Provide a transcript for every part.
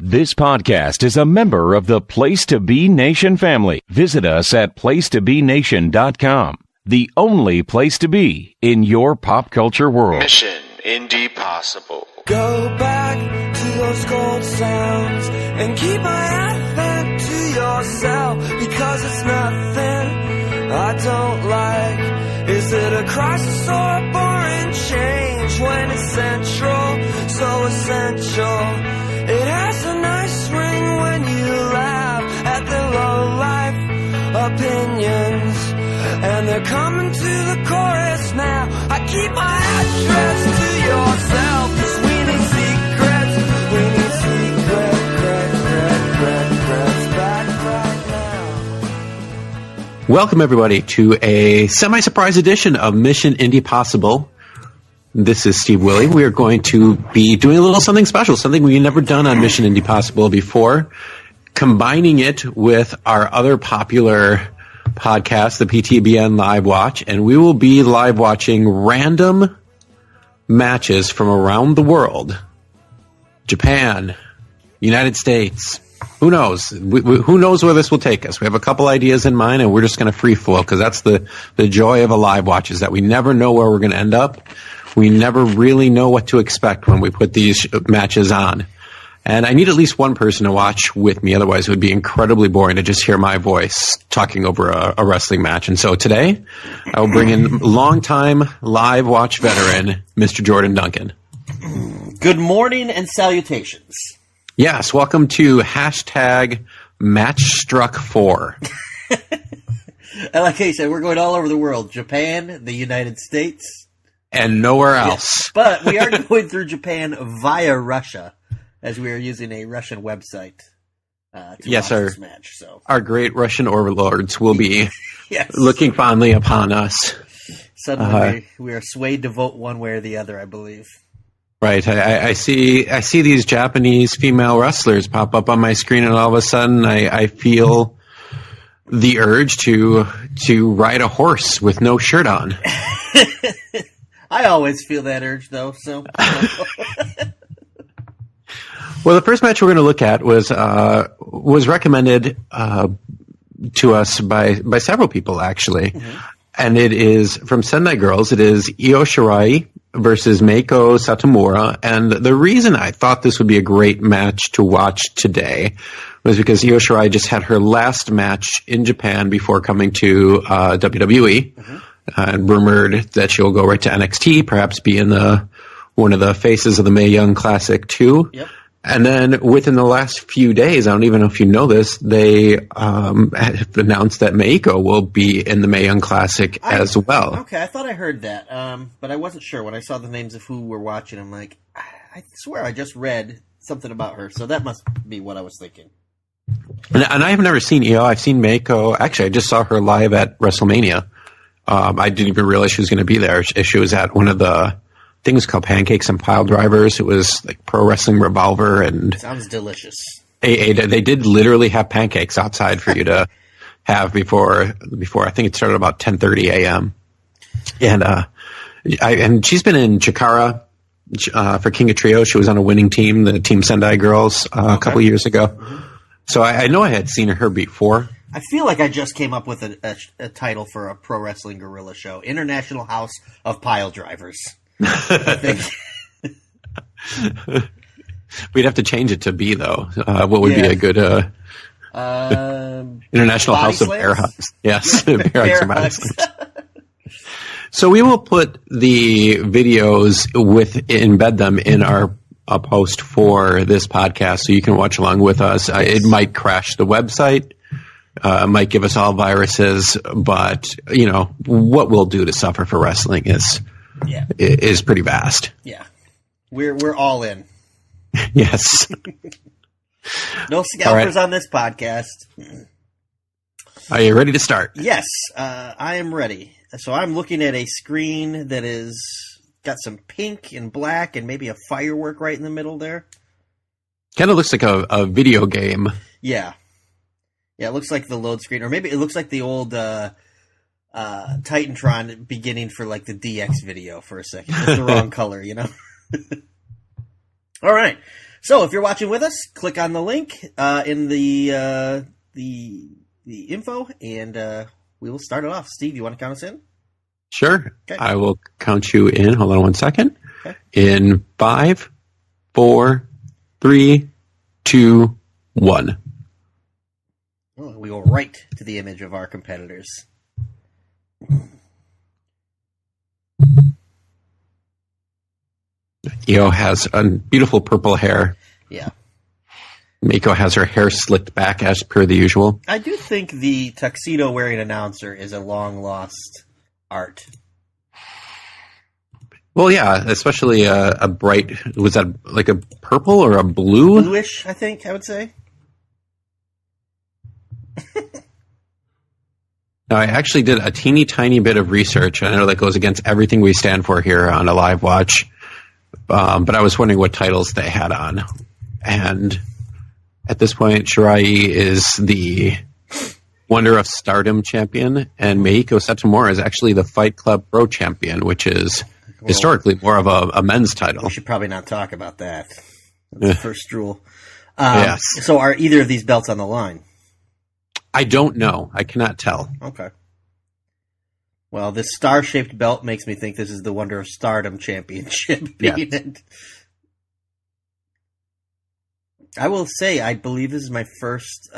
This podcast is a member of the Place to Be Nation family. Visit us at placetobenation.com, the only place to be in your pop culture world. Mission IndiePossible. Go back to those gold sounds and keep my anthem to yourself, because it's nothing I don't like. Is it a crisis or a boring change when it's central, so essential? It has a nice ring when you laugh at the low-life opinions, and they're coming to the chorus now. I keep my address to yourself, 'cause we need secrets. We need secrets back right now. Welcome, everybody, to a semi-surprise edition of Mission IndiePossible. This is Steve Willie. We are going to be doing a little something special, something we've never done on Mission IndiePossible before, combining it with our other popular podcast, the PTBN Live Watch, and we will be live watching random matches from around the world. Japan, United States. Who knows? Who knows where this will take us? We have a couple ideas in mind, and we're just going to free flow, because that's the joy of a live watch, is that we never know where we're going to end up. We never really know what to expect when we put these matches on. And I need at least one person to watch with me, otherwise it would be incredibly boring to just hear my voice talking over a wrestling match. And so today, I will bring in longtime live watch veteran, Mr. Jordan Duncan. Good morning and salutations. Yes, welcome to hashtag MatchStruck4. And like I said, we're going all over the world. Japan, the United States. And nowhere else. Yes. But we are going through Japan via Russia, as we are using a Russian website to watch this match. So our great Russian overlords will be yes. looking fondly upon us. Suddenly we are swayed to vote one way or the other, I believe. Right. I see these Japanese female wrestlers pop up on my screen, and all of a sudden I feel the urge to ride a horse with no shirt on. I always feel that urge, though. So, well, the first match we're going to look at was recommended to us by several people, actually, and it is from Sendai Girls. It is Io Shirai versus Meiko Satomura, and the reason I thought this would be a great match to watch today was because Io Shirai just had her last match in Japan before coming to WWE. And rumored that she'll go right to NXT, perhaps be in one of the faces of the Mae Young Classic too. Yep. And then within the last few days, I don't even know if you know this, they have announced that Meiko will be in the Mae Young Classic as well. Okay, I thought I heard that, but I wasn't sure. When I saw the names of who we're watching, I'm like, I swear I just read something about her, so that must be what I was thinking. And I have never seen Io. I've seen Meiko. Actually, I just saw her live at WrestleMania. I didn't even realize she was going to be there. She was at one of the things called Pancakes and Pile Drivers. It was like Pro Wrestling Revolver, and sounds delicious. They did literally have pancakes outside for you to have before. I think it started about 10:30 a.m. And she's been in Chikara for King of Trio. She was on a winning team, the Team Sendai Girls, a couple years ago. So I know I had seen her before. I feel like I just came up with a title for a pro wrestling guerrilla show: International House of Pile Drivers. I think. We'd have to change it to B, though. What would be a good International House of Bear Hugs? Yes, Bear Hugs and Body Slams. So we will put the videos embed them in our post for this podcast, so you can watch along with us. It might crash the website. Might give us all viruses, but what we'll do to suffer for wrestling is pretty vast. Yeah, we're all in. Yes. No scalpers on this podcast. Are you ready to start? Yes, I am ready. So I'm looking at a screen that is got some pink and black and maybe a firework right in the middle there. Kind of looks like a video game. Yeah. Yeah, it looks like the load screen, or maybe it looks like the old Titantron beginning for like the DX video for a second. It's the wrong color, All right. So if you're watching with us, click on the link in the info, and we will start it off. Steve, you want to count us in? Sure. Okay. I will count you in. Hold on 1 second. Okay. In 5, 4, 3, 2, 1. Oh, we go right to the image of our competitors. Io has beautiful purple hair. Yeah. Mako has her hair slicked back as per the usual. I do think the tuxedo-wearing announcer is a long-lost art. Well, yeah, especially a bright, was that like a purple or a blue? Bluish, I think, I would say. Now, I actually did a teeny tiny bit of research. I know that goes against everything we stand for here on a live watch. But I was wondering what titles they had on. And at this point, Shirai is the Wonder of Stardom champion, and Meiko Satomura is actually the Fight Club Pro champion, which is historically more of a men's title. We should probably not talk about that. That's the first rule. Yes. So are either of these belts on the line? I don't know. I cannot tell. Okay. Well, this star-shaped belt makes me think this is the Wonder of Stardom Championship. Yeah. I will say, I believe this is my first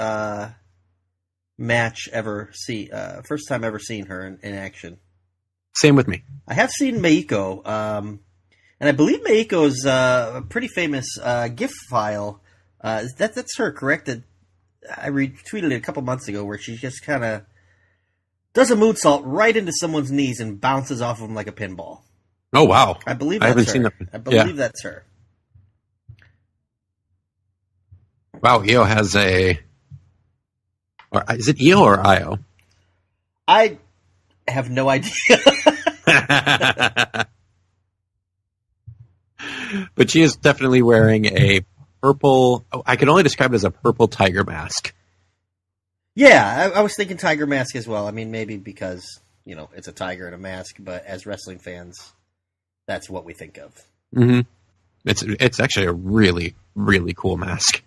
match ever first time ever seeing her in action. Same with me. I have seen Meiko, and I believe Meiko's a pretty famous GIF file. That's her, correct? That I retweeted it a couple months ago, where she just kind of does a moonsault right into someone's knees and bounces off of them like a pinball. Oh, wow. I believe I that's haven't her. seen that. I believe that's her. Wow, Io has a... Or, is it Io or Io? I have no idea. But she is definitely wearing a purple... I can only describe it as a purple tiger mask. Yeah, I was thinking tiger mask as well. I mean, maybe because, it's a tiger in a mask, but as wrestling fans, that's what we think of. Mm-hmm. It's actually a really, really cool mask.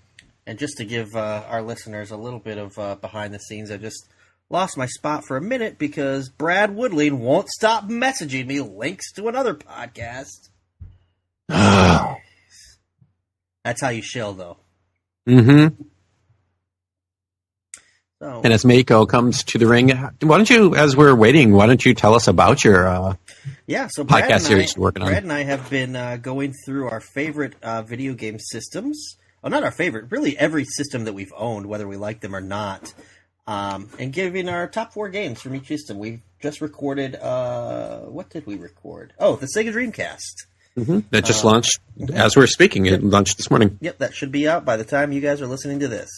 And just to give our listeners a little bit of behind the scenes, I just lost my spot for a minute because Brad Woodling won't stop messaging me links to another podcast. That's how you shill, though. Mm-hmm. So, and as Meiko comes to the ring, why don't you, as we're waiting, why don't you tell us about your so podcast series you're working on? Brad and I have been going through our favorite video game systems. Well, not our favorite, really every system that we've owned, whether we like them or not, and giving our top 4 games from each system. We just recorded, what did we record? Oh, the Sega Dreamcast. Mm-hmm. That just launched as we're speaking. It launched this morning. Yep, that should be out by the time you guys are listening to this.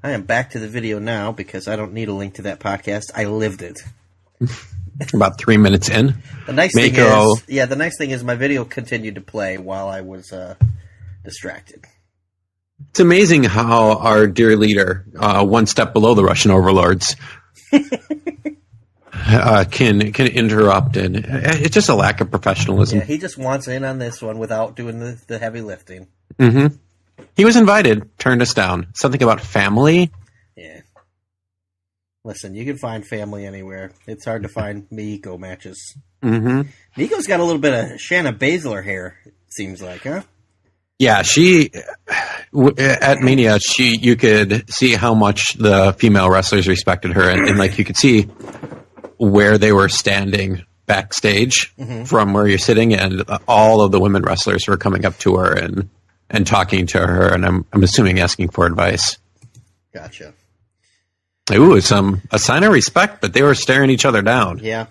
I am back to the video now because I don't need a link to that podcast. I lived it. About 3 minutes in. The nice thing is my video continued to play while I was distracted. It's amazing how our dear leader, one step below the Russian overlords, can interrupt, and it's just a lack of professionalism. Yeah, he just wants in on this one without doing the heavy lifting. Mm-hmm. He was invited, turned us down. Something about family. Yeah. Listen, you can find family anywhere. It's hard to find Meiko matches. Mm-hmm. Meiko's got a little bit of Shanna Baszler hair, it seems like, huh? Yeah, she at Mania, you could see how much the female wrestlers respected her, and like you could see where they were standing backstage from where you're sitting, and all of the women wrestlers were coming up to her and talking to her, and I'm assuming asking for advice. Gotcha. Ooh, it's a sign of respect, but they were staring each other down. Yeah.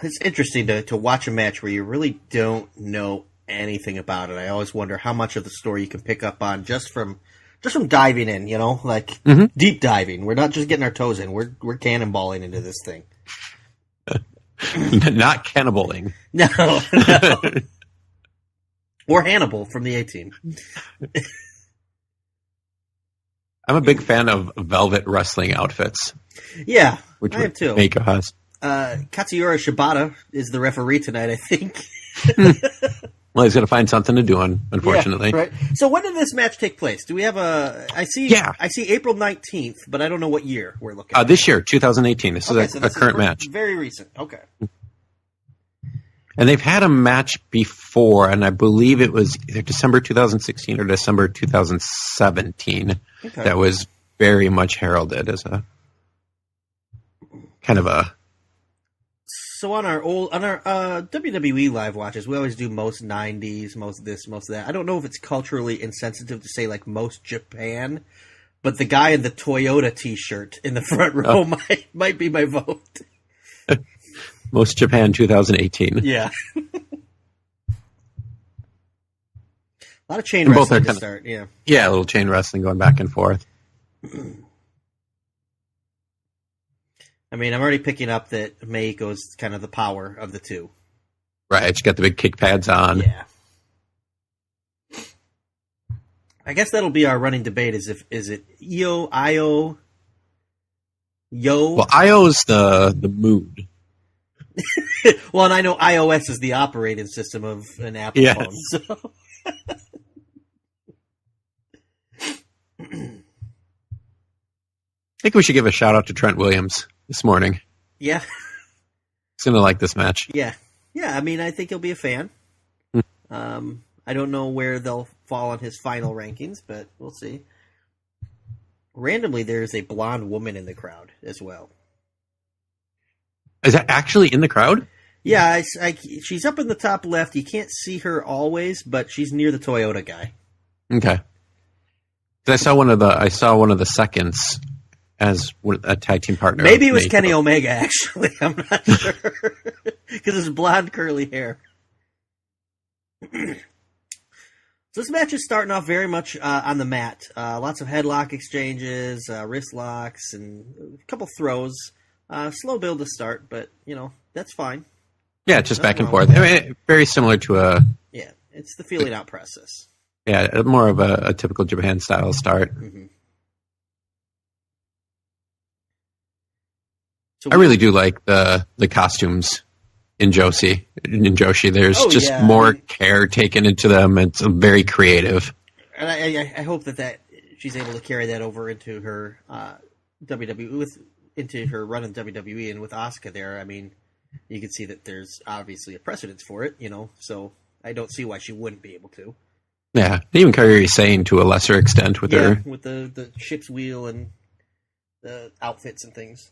It's interesting to watch a match where you really don't know anything about it. I always wonder how much of the story you can pick up on just from diving in, deep diving. We're not just getting our toes in. We're cannonballing into this thing. Not cannibaling. No. Or Hannibal from the A-Team. I'm a big fan of velvet wrestling outfits. Yeah, which I am too. Meiko has. Katsuyori Shibata is the referee tonight, I think. Well, he's going to find something to do, unfortunately. Yeah, right. So when did this match take place? Do we have I see April 19th, but I don't know what year we're looking at. This year, 2018. This is a current match. Very recent. Okay. And they've had a match before, and I believe it was either December 2016 or December 2017 that was very much heralded as a kind of a... So on our WWE live watches, we always do most 90s, most this, most that. I don't know if it's culturally insensitive to say like most Japan, but the guy in the Toyota T-shirt in the front row might be my vote. Most Japan 2018. Yeah. A lot of chain wrestling to start. Yeah, a little chain wrestling going back and forth. I mean, I'm already picking up that Meiko's kind of the power of the two. Right, she's got the big kick pads on. Yeah. I guess that'll be our running debate: is it Io, Io, Yo? Well, Io's the mood. Well, and I know iOS is the operating system of an Apple phone. So. I think we should give a shout out to Trent Williams this morning. Yeah. He's going to like this match. Yeah. Yeah, I mean, I think he'll be a fan. I don't know where they'll fall on his final rankings, but we'll see. Randomly, there's a blonde woman in the crowd as well. Is that actually in the crowd? Yeah, she's up in the top left. You can't see her always, but she's near the Toyota guy. Okay. I saw one of the seconds as a tag team partner. Maybe it was Kenny Omega, actually. I'm not sure. Because it's blonde, curly hair. So this match is starting off very much on the mat. Lots of headlock exchanges, wrist locks, and a couple throws. Slow build to start, but, that's fine. Yeah, just back and forth. I mean, very similar to a... Yeah, it's the feeling out process. Yeah, more of a typical Japan style start. Mm-hmm. So I really do like the costumes in Joshi. There's more care taken into them. It's very creative. And I hope that she's able to carry that over into her WWE into her run in WWE, and with Asuka there. I mean, you can see that there's obviously a precedence for it, so I don't see why she wouldn't be able to. Yeah, even Kairi Sane to a lesser extent with her. With the ship's wheel and the outfits and things.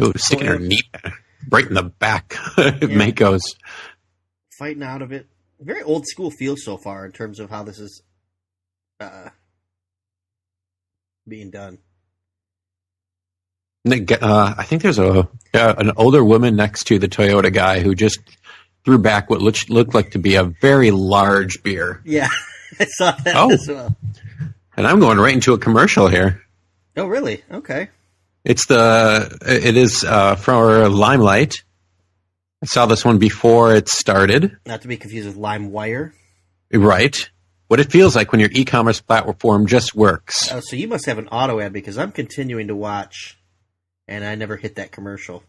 Oh, sticking her knee right in the back of Meiko's. Fighting out of it. Very old school feel so far in terms of how this is being done. I think there's an older woman next to the Toyota guy who just threw back what looked like to be a very large beer. Yeah, I saw that as well. And I'm going right into a commercial here. Oh, really? Okay. It is for Limelight. I saw this one before it started. Not to be confused with LimeWire. Right. What it feels like when your e-commerce platform just works. Oh, so you must have an auto ad because I'm continuing to watch, and I never hit that commercial.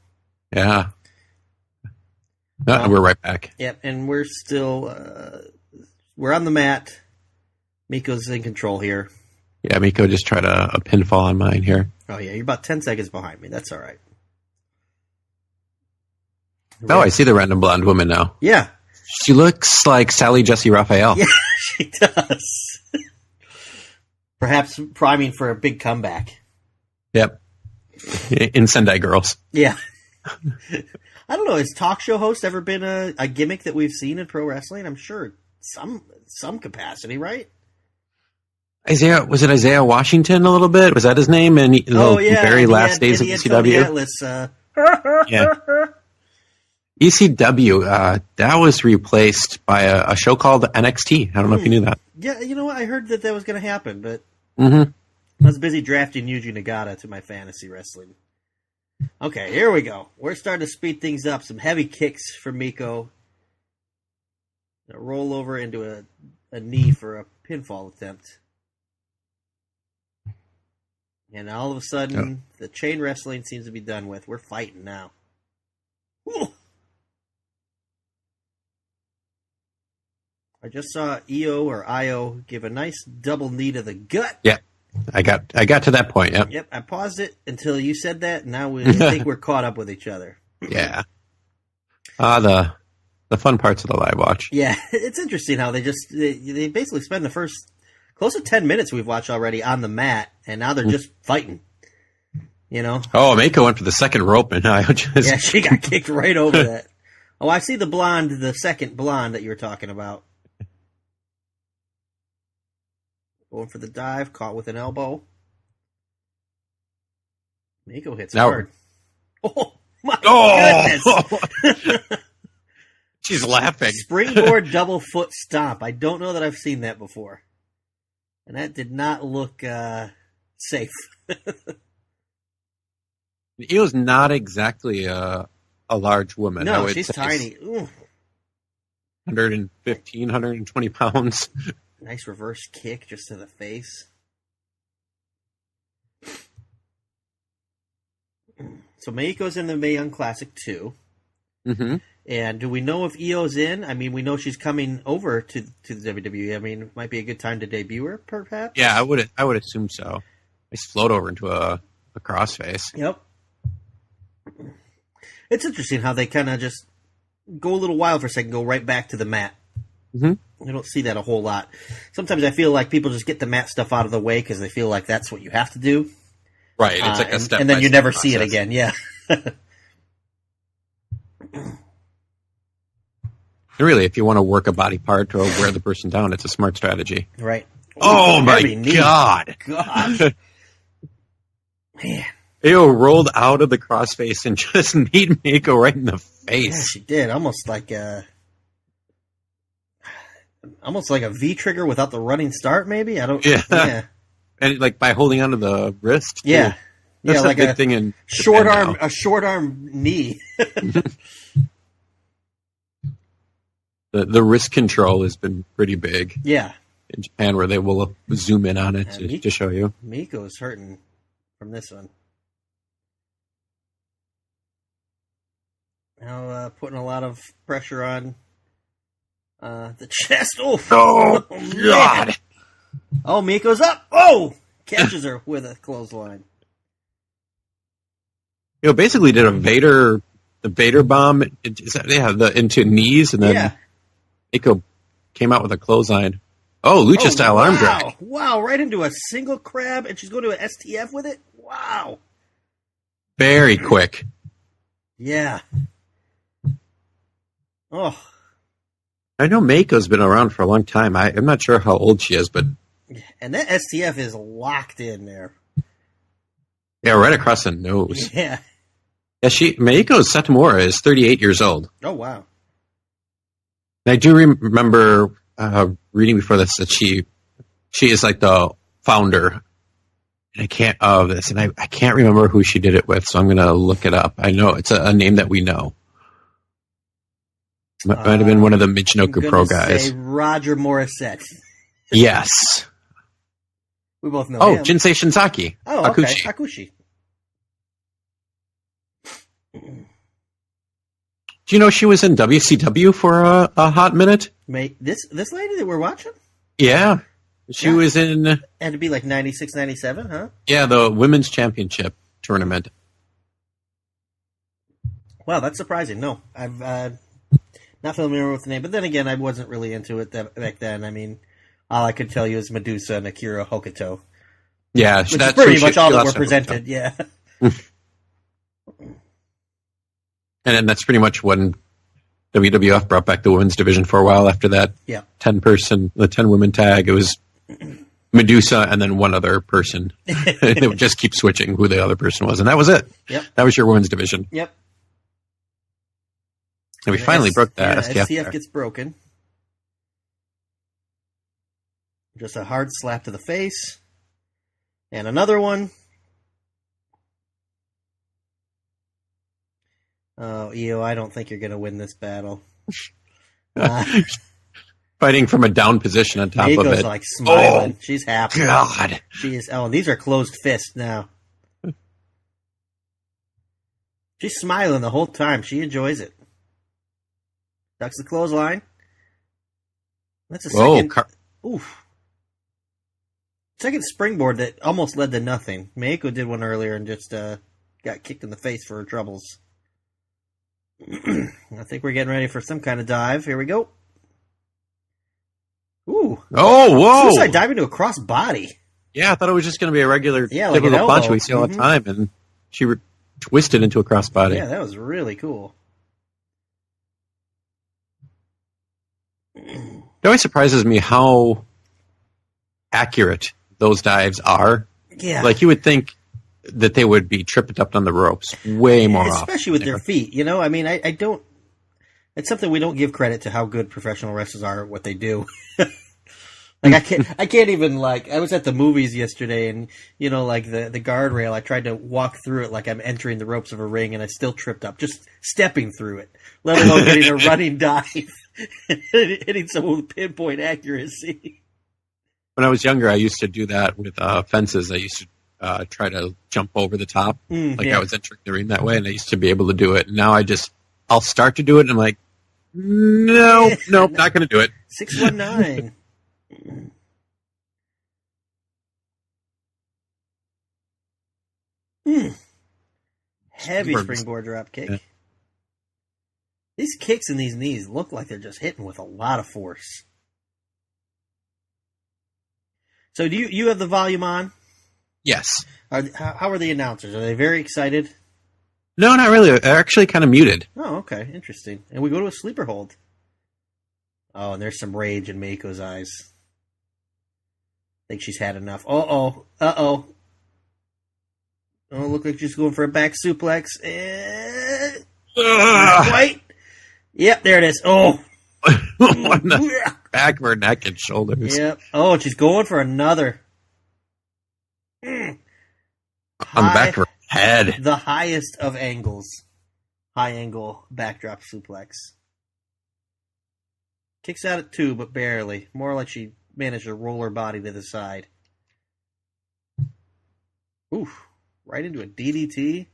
Yeah. We're right back. Yep, and we're still we're on the mat. Miko's in control here. Yeah, Miko just tried a pinfall on mine here. Oh, yeah, you're about 10 seconds behind me. That's all right. Oh, I see the random blonde woman now. Yeah. She looks like Sally Jesse Raphael. Yeah, she does. Perhaps priming for a big comeback. Yep. In Sendai Girls. Yeah. I don't know. Has talk show host ever been a gimmick that we've seen in pro wrestling? I'm sure some capacity, right? Was it Isaiah Washington a little bit? Was that his name? And very last days of ECW. Yeah. ECW, that was replaced by a show called NXT. I don't know if you knew that. Yeah, you know what? I heard that was going to happen, but I was busy drafting Yuji Nagata to my fantasy wrestling. Okay, here we go. We're starting to speed things up. Some heavy kicks for Miko. A roll over into a knee for a pinfall attempt. And all of a sudden, the chain wrestling seems to be done with. We're fighting now. Ooh. I just saw EO or IO give a nice double knee to the gut. Yeah, I got to that point. Yep. Yep, I paused it until you said that. Now I think we're caught up with each other. Yeah. The fun parts of the live watch. Yeah, it's interesting how they basically spend the first close to 10 minutes we've watched already on the mat, and now they're just fighting. You know? Oh, Mako went for the second rope, and I just... Yeah, she got kicked right over that. Oh, I see the second blonde that you were talking about. Going for the dive, caught with an elbow. Mako hits hard. Oh, my goodness! She's laughing. Springboard double foot stomp. I don't know that I've seen that before. And that did not look safe. Io's not exactly a large woman. No, she's tiny. Ooh. 115, 120 pounds. Nice reverse kick just to the face. So Meiko's in the Mae Young Classic 2. Mm-hmm. And do we know if Io's in? I mean, we know she's coming over to the WWE. I mean, it might be a good time to debut her, perhaps? Yeah, I would assume so. Just float over into a crossface. Yep. It's interesting how they kind of just go a little wild for a second, go right back to the mat. Mm-hmm. I don't see that a whole lot. Sometimes I feel like people just get the mat stuff out of the way because they feel like that's what you have to do. Right, it's like a step and then you never see it again, yeah. Really, if you want to work a body part or wear the person down, it's a smart strategy. Right. Oh, my God. Gosh. Man. Io rolled out of the crossface and just kneed Mako right in the face. Yeah, she did. Almost like a V trigger without the running start, maybe? I don't... Yeah. And like by holding onto the wrist. Too. Yeah. That's like a big thing in short Japan arm, now. a short arm knee. The wrist control has been pretty big. Yeah. In Japan, where they will zoom in on it to show you. Miko's hurting from this one. Now putting a lot of pressure on the chest. Oh, God! Oh, Miko's up. Oh, catches her with a clothesline. Basically did the Vader bomb. Into knees, and then Mako came out with a clothesline. Oh, lucha style arm drag. Wow, right into a single crab, and she's going to an STF with it. Wow. Very quick. Yeah. Oh. I know Mako's been around for a long time. I'm not sure how old she is, but... And that STF is locked in there. Yeah, right across the nose. Yeah. Yeah, Meiko Satomura is 38 years old. Oh, wow. And I do remember reading before this that she is like the founder. And I can't remember who she did it with, so I'm going to look it up. I know it's a name that we know. Might have been one of the Michinoku Pro guys. Say Roger Morissette. Yes. We both know him. Jinsei Shinzaki. Oh, okay. Hakushi. Do you know she was in WCW for a hot minute? This lady that we're watching? Yeah. She was in... Had to be like 96, 97, huh? Yeah, the Women's Championship tournament. Wow, that's surprising. No, I've not familiar with the name. But then again, I wasn't really into it back then. I mean, all I could tell you is Medusa and Akira Hokuto. Yeah, which is pretty much all that were presented, yeah. And then that's pretty much when WWF brought back the women's division for a while after that. Yeah. 10-women tag. It was Medusa and then one other person. They would just keep switching who the other person was. And that was it. Yep. That was your women's division. Yep. And we finally broke that. STF gets broken. Just a hard slap to the face. And another one. Oh, Io, I don't think you're going to win this battle. Fighting from a down position on top Miko's of it. Like smiling. She's happy. God. She is. Oh, these are closed fists now. She's smiling the whole time. She enjoys it. Ducks the clothesline. That's a second. Oof. Second springboard that almost led to nothing. Meiko did one earlier and just got kicked in the face for her troubles. I think we're getting ready for some kind of dive. Here we go. Ooh. Oh, whoa. Suicide dive into a cross body. Yeah, I thought it was just going to be a regular like typical punch we see all the time, and she twisted into a crossbody. Yeah, that was really cool. It always surprises me how accurate those dives are. Yeah. Like, you would think that they would be tripped up on the ropes way more often. Especially with their feet, you know? I mean, I don't... It's something we don't give credit to how good professional wrestlers are at what they do. Like, I can't even, like... I was at the movies yesterday, and, you know, like, the guardrail, I tried to walk through it like I'm entering the ropes of a ring, and I still tripped up, just stepping through it, let alone getting a running dive, hitting someone with pinpoint accuracy. When I was younger, I used to do that with fences. I used to try to jump over the top, I was entering the ring that way, and I used to be able to do it. And now I'll start to do it, and I'm like, nope, not going to do it. 619. Heavy springboard drop kick. Yeah. These kicks in these knees look like they're just hitting with a lot of force. So do you have the volume on? Yes. How are the announcers? Are they very excited? No, not really. They're actually kind of muted. Oh, okay. Interesting. And we go to a sleeper hold. Oh, and there's some rage in Meiko's eyes. I think she's had enough. Uh-oh. Oh, look like she's going for a back suplex. Wait. Yep, there it is. Oh. On the back of her neck and shoulders. Yep. Oh, she's going for another. On the back of her head. The highest of angles. High angle backdrop suplex. Kicks out at 2, but barely. More like she managed to roll her body to the side. Oof. Right into a DDT.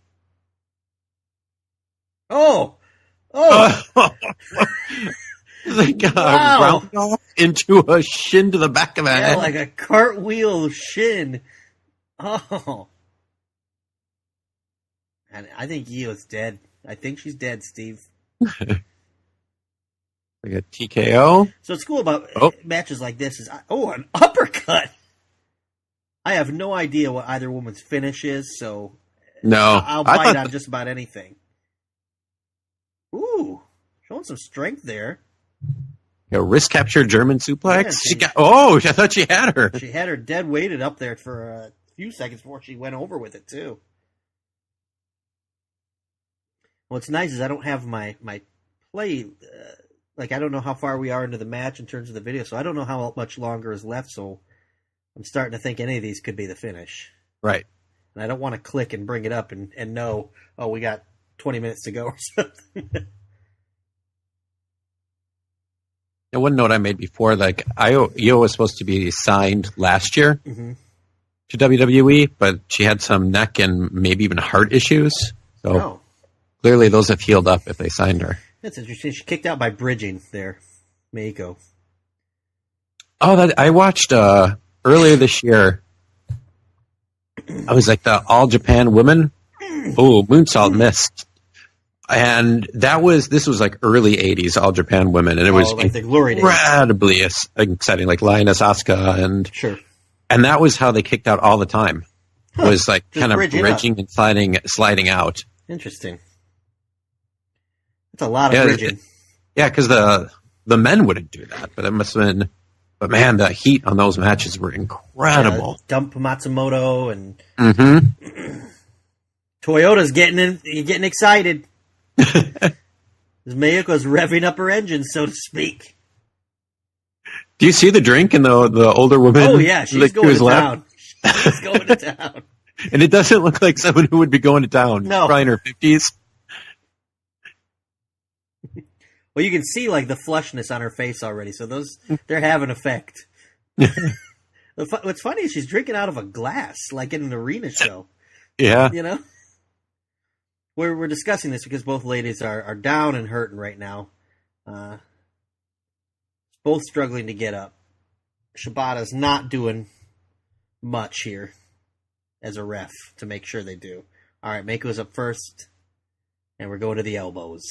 Oh! Like round off into a shin to the back of the head. Like a cartwheel shin. Oh. And I think Io's dead. I think she's dead, Steve. Like a TKO. So what's cool about matches like this is, an uppercut. I have no idea what either woman's finish is, so I'll bite on just about anything. Ooh, showing some strength there. A wrist capture German suplex. Yeah, I thought she had her. She had her dead weighted up there for a few seconds before she went over with it too. What's nice is I don't have my play. I don't know how far we are into the match in terms of the video, so I don't know how much longer is left. So I'm starting to think any of these could be the finish. Right. And I don't want to click and bring it up and know, we got 20 minutes to go or something. And one note I made before, Io was supposed to be signed last year to WWE, but she had some neck and maybe even heart issues. So clearly those have healed up if they signed her. That's interesting. She kicked out by bridging there, Meiko. Oh, I watched earlier this year. I was like the All Japan Women. Oh, moonsault missed. And this was like early 80s All Japan Women, and it was like the glory days. Incredibly exciting, like Lioness Asuka, and that was how they kicked out all the time. Was like kind of bridging and sliding out. Interesting. That's a lot of bridging. Yeah, because the men wouldn't do that, but it must have been. But man, the heat on those matches were incredible. Dump Matsumoto and Toyota's getting excited. Meiko's revving up her engine, so to speak. Do you see the drink in the older woman? Oh yeah, she's going to town. She's going to town. And it doesn't look like someone who would be going to town. No. Probably in her 50s. Well, you can see like the flushness on her face already, so they're having effect. What's funny is she's drinking out of a glass, like in an arena show. Yeah. You know? we're discussing this because both ladies are down and hurting right now. Both struggling to get up. Shibata's not doing much here as a ref to make sure they do. All right, Mako's up first, and we're going to the elbows.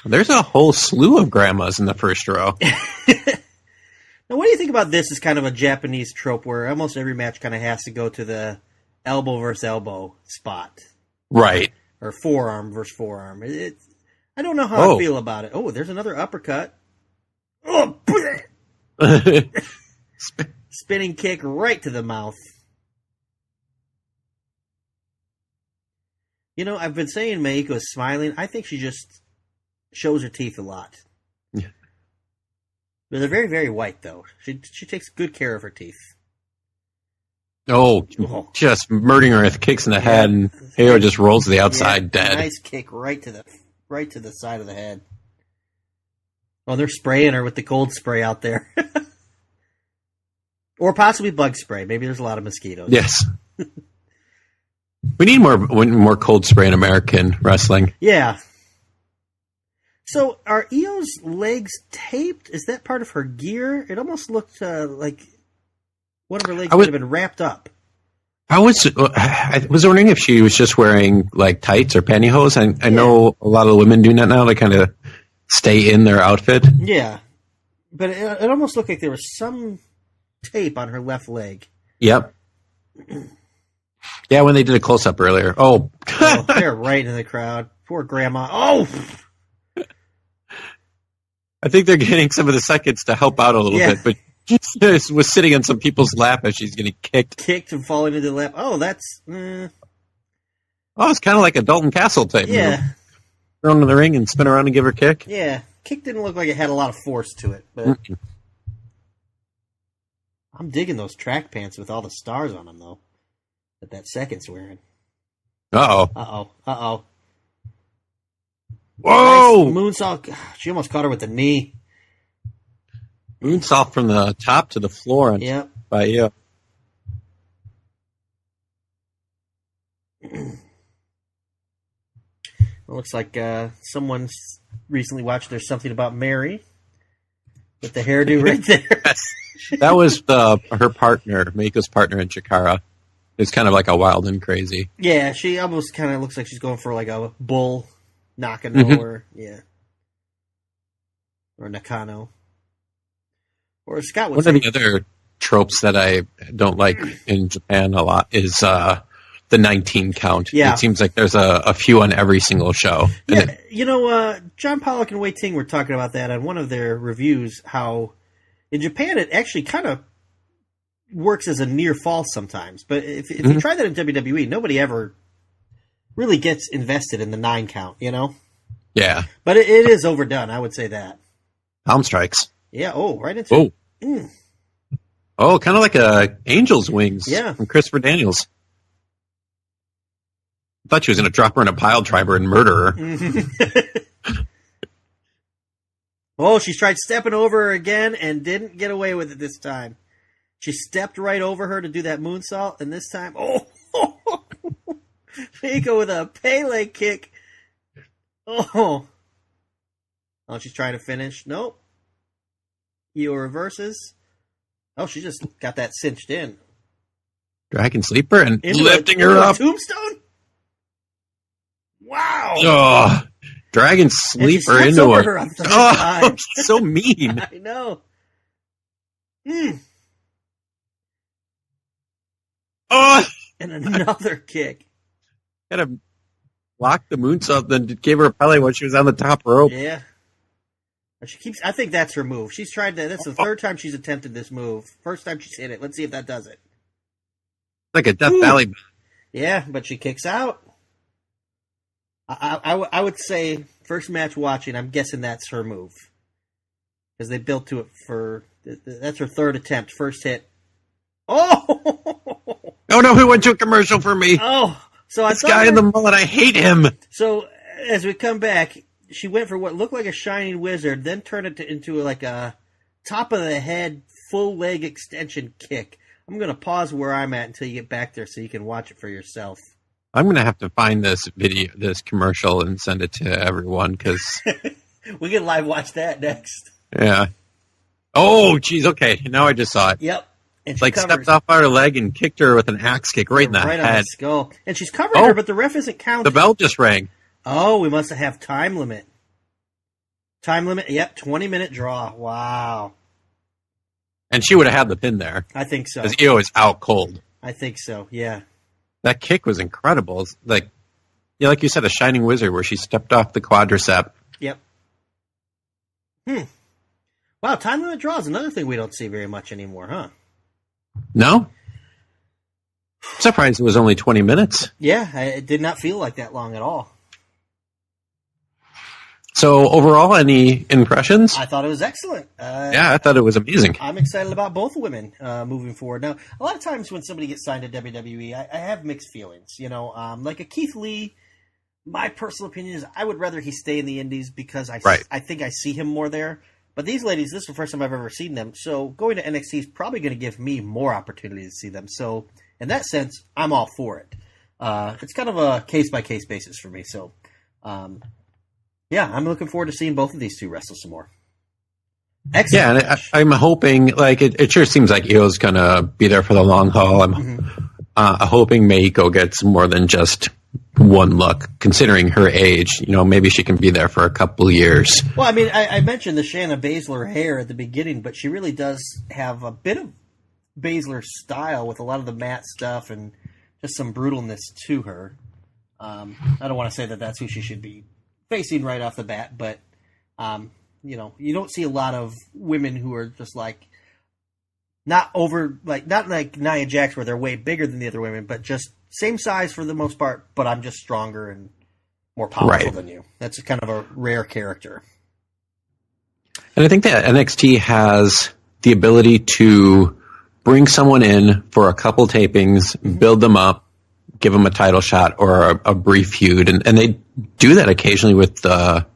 There's a whole slew of grandmas in the first row. Now, what do you think about this as kind of a Japanese trope where almost every match kind of has to go to the elbow versus elbow spot? Right. Or forearm versus forearm. I don't know how I feel about it. Oh, there's another uppercut. Oh, spinning kick right to the mouth. You know, I've been saying Meiko's smiling. I think she just shows her teeth a lot. Yeah. But they're very, very white, though. She takes good care of her teeth. Oh, just murdering her with kicks in the head, and Heo just rolls to the outside dead. Nice kick right to the side of the head. Oh, they're spraying her with the cold spray out there. Or possibly bug spray. Maybe there's a lot of mosquitoes. Yes. We need more cold spray in American wrestling. Yeah. So, are Io's legs taped? Is that part of her gear? It almost looked like one of her legs would have been wrapped up. I was wondering if she was just wearing like tights or pantyhose. I know a lot of the women doing that now. They kind of stay in their outfit. Yeah. But it almost looked like there was some tape on her left leg. Yep. Yeah, when they did a close-up earlier. Oh. They're right in the crowd. Poor grandma. Oh! I think they're getting some of the seconds to help out a little bit, but she was sitting on some people's lap as she's getting kicked. Kicked and falling into the lap. Oh, that's... Oh, it's kind of like a Dalton Castle type. Yeah. Move. Throw her in the ring and spin around and give her a kick. Yeah. Kick didn't look like it had a lot of force to it, but... Mm-mm. I'm digging those track pants with all the stars on them, though. That second's wearing. Uh-oh. Uh-oh. Whoa! Nice moonsault. She almost caught her with the knee. Moonsault from the top to the floor. Yep. By you. It looks like someone's recently watched There's Something About Mary with the hairdo right there. That was her partner, Meiko's partner in Chikara. It's kind of like a wild and crazy. Yeah, she almost kind of looks like she's going for like a bull Nakano or Nakano. Or Scott would say. One of the other tropes that I don't like in Japan a lot is the 19 count. Yeah. It seems like there's a few on every single show. Yeah, John Pollock and Wei Ting were talking about that on one of their reviews, how in Japan it actually kind of works as a near fall sometimes. But if you try that in WWE, nobody ever really gets invested in the 9 count, you know? Yeah. But it is overdone, I would say that. Palm strikes. Yeah, right into it. Oh, kind of like a Angel's Wings from Christopher Daniels. I thought she was going to drop her in a pile driver and murder her. Oh, she tried stepping over her again and didn't get away with it this time. She stepped right over her to do that moonsault, and this time, Meiko with a Pele kick. Oh, she's trying to finish. Nope. Io reverses. Oh, she just got that cinched in. Dragon sleeper and lifting her up. Tombstone? Wow. Oh, dragon sleeper into her. Oh, so mean. I know. Oh, and another kick. Kind of blocked the moonsault, then gave her a Pele when she was on the top rope. Yeah. I think that's her move. She's tried that. That's the third time she's attempted this move. First time she's hit it. Let's see if that does it. Like a Death Valley. Yeah, but she kicks out. I would say first match watching, I'm guessing that's her move. Because they built to it that's her third attempt. First hit. Oh! Oh no, he went to a commercial for me. Oh! So this guy in the mullet, I hate him. So, as we come back, she went for what looked like a shining wizard, then turned it into like a top of the head, full leg extension kick. I'm going to pause where I'm at until you get back there so you can watch it for yourself. I'm going to have to find this commercial, and send it to everyone because We can live watch that next. yeah. Oh, geez. Okay, now I just saw it. Yep. And she Like covers stepped off her leg and kicked her with an axe kick right in the right on head. the skull. And she's covering her, but the ref isn't counting. The bell just rang. Oh, we must have time limit. Time limit? Yep, 20-minute draw. Wow. And she would have had the pin there. I think so. Because Io is out cold. I think so, yeah. That kick was incredible. It's like you said, a shining wizard where she stepped off the quadricep. Yep. Wow, time limit draw is another thing we don't see very much anymore, huh? No? Surprised it was only 20 minutes. Yeah, it did not feel like that long at all. So overall, any impressions? I thought it was excellent. Yeah, I thought it was amazing. I'm excited about both women moving forward. Now, a lot of times when somebody gets signed to WWE, I have mixed feelings. You know, like a Keith Lee, my personal opinion is I would rather he stay in the Indies because I think I see him more there. But these ladies, this is the first time I've ever seen them. So going to NXT is probably going to give me more opportunity to see them. So in that sense, I'm all for it. It's kind of a case-by-case basis for me. So, yeah, I'm looking forward to seeing both of these two wrestle some more. Excellent. Yeah, and I'm hoping, like, it sure seems like Io's going to be there for the long haul. I'm hoping Meiko gets more than just one look, considering her age. You know, maybe she can be there for a couple years. Well, I mean, I mentioned the Shayna Baszler hair at the beginning, but she really does have a bit of Baszler style with a lot of the matte stuff and just some brutalness to her. I don't want to say that that's who she should be facing right off the bat, but you know, you don't see a lot of women who are just like not like Nia Jax where they're way bigger than the other women, but just same size for the most part, but I'm just stronger and more powerful than you. That's kind of a rare character. And I think that NXT has the ability to bring someone in for a couple tapings, build them up, give them a title shot or a brief feud. And they do that occasionally with the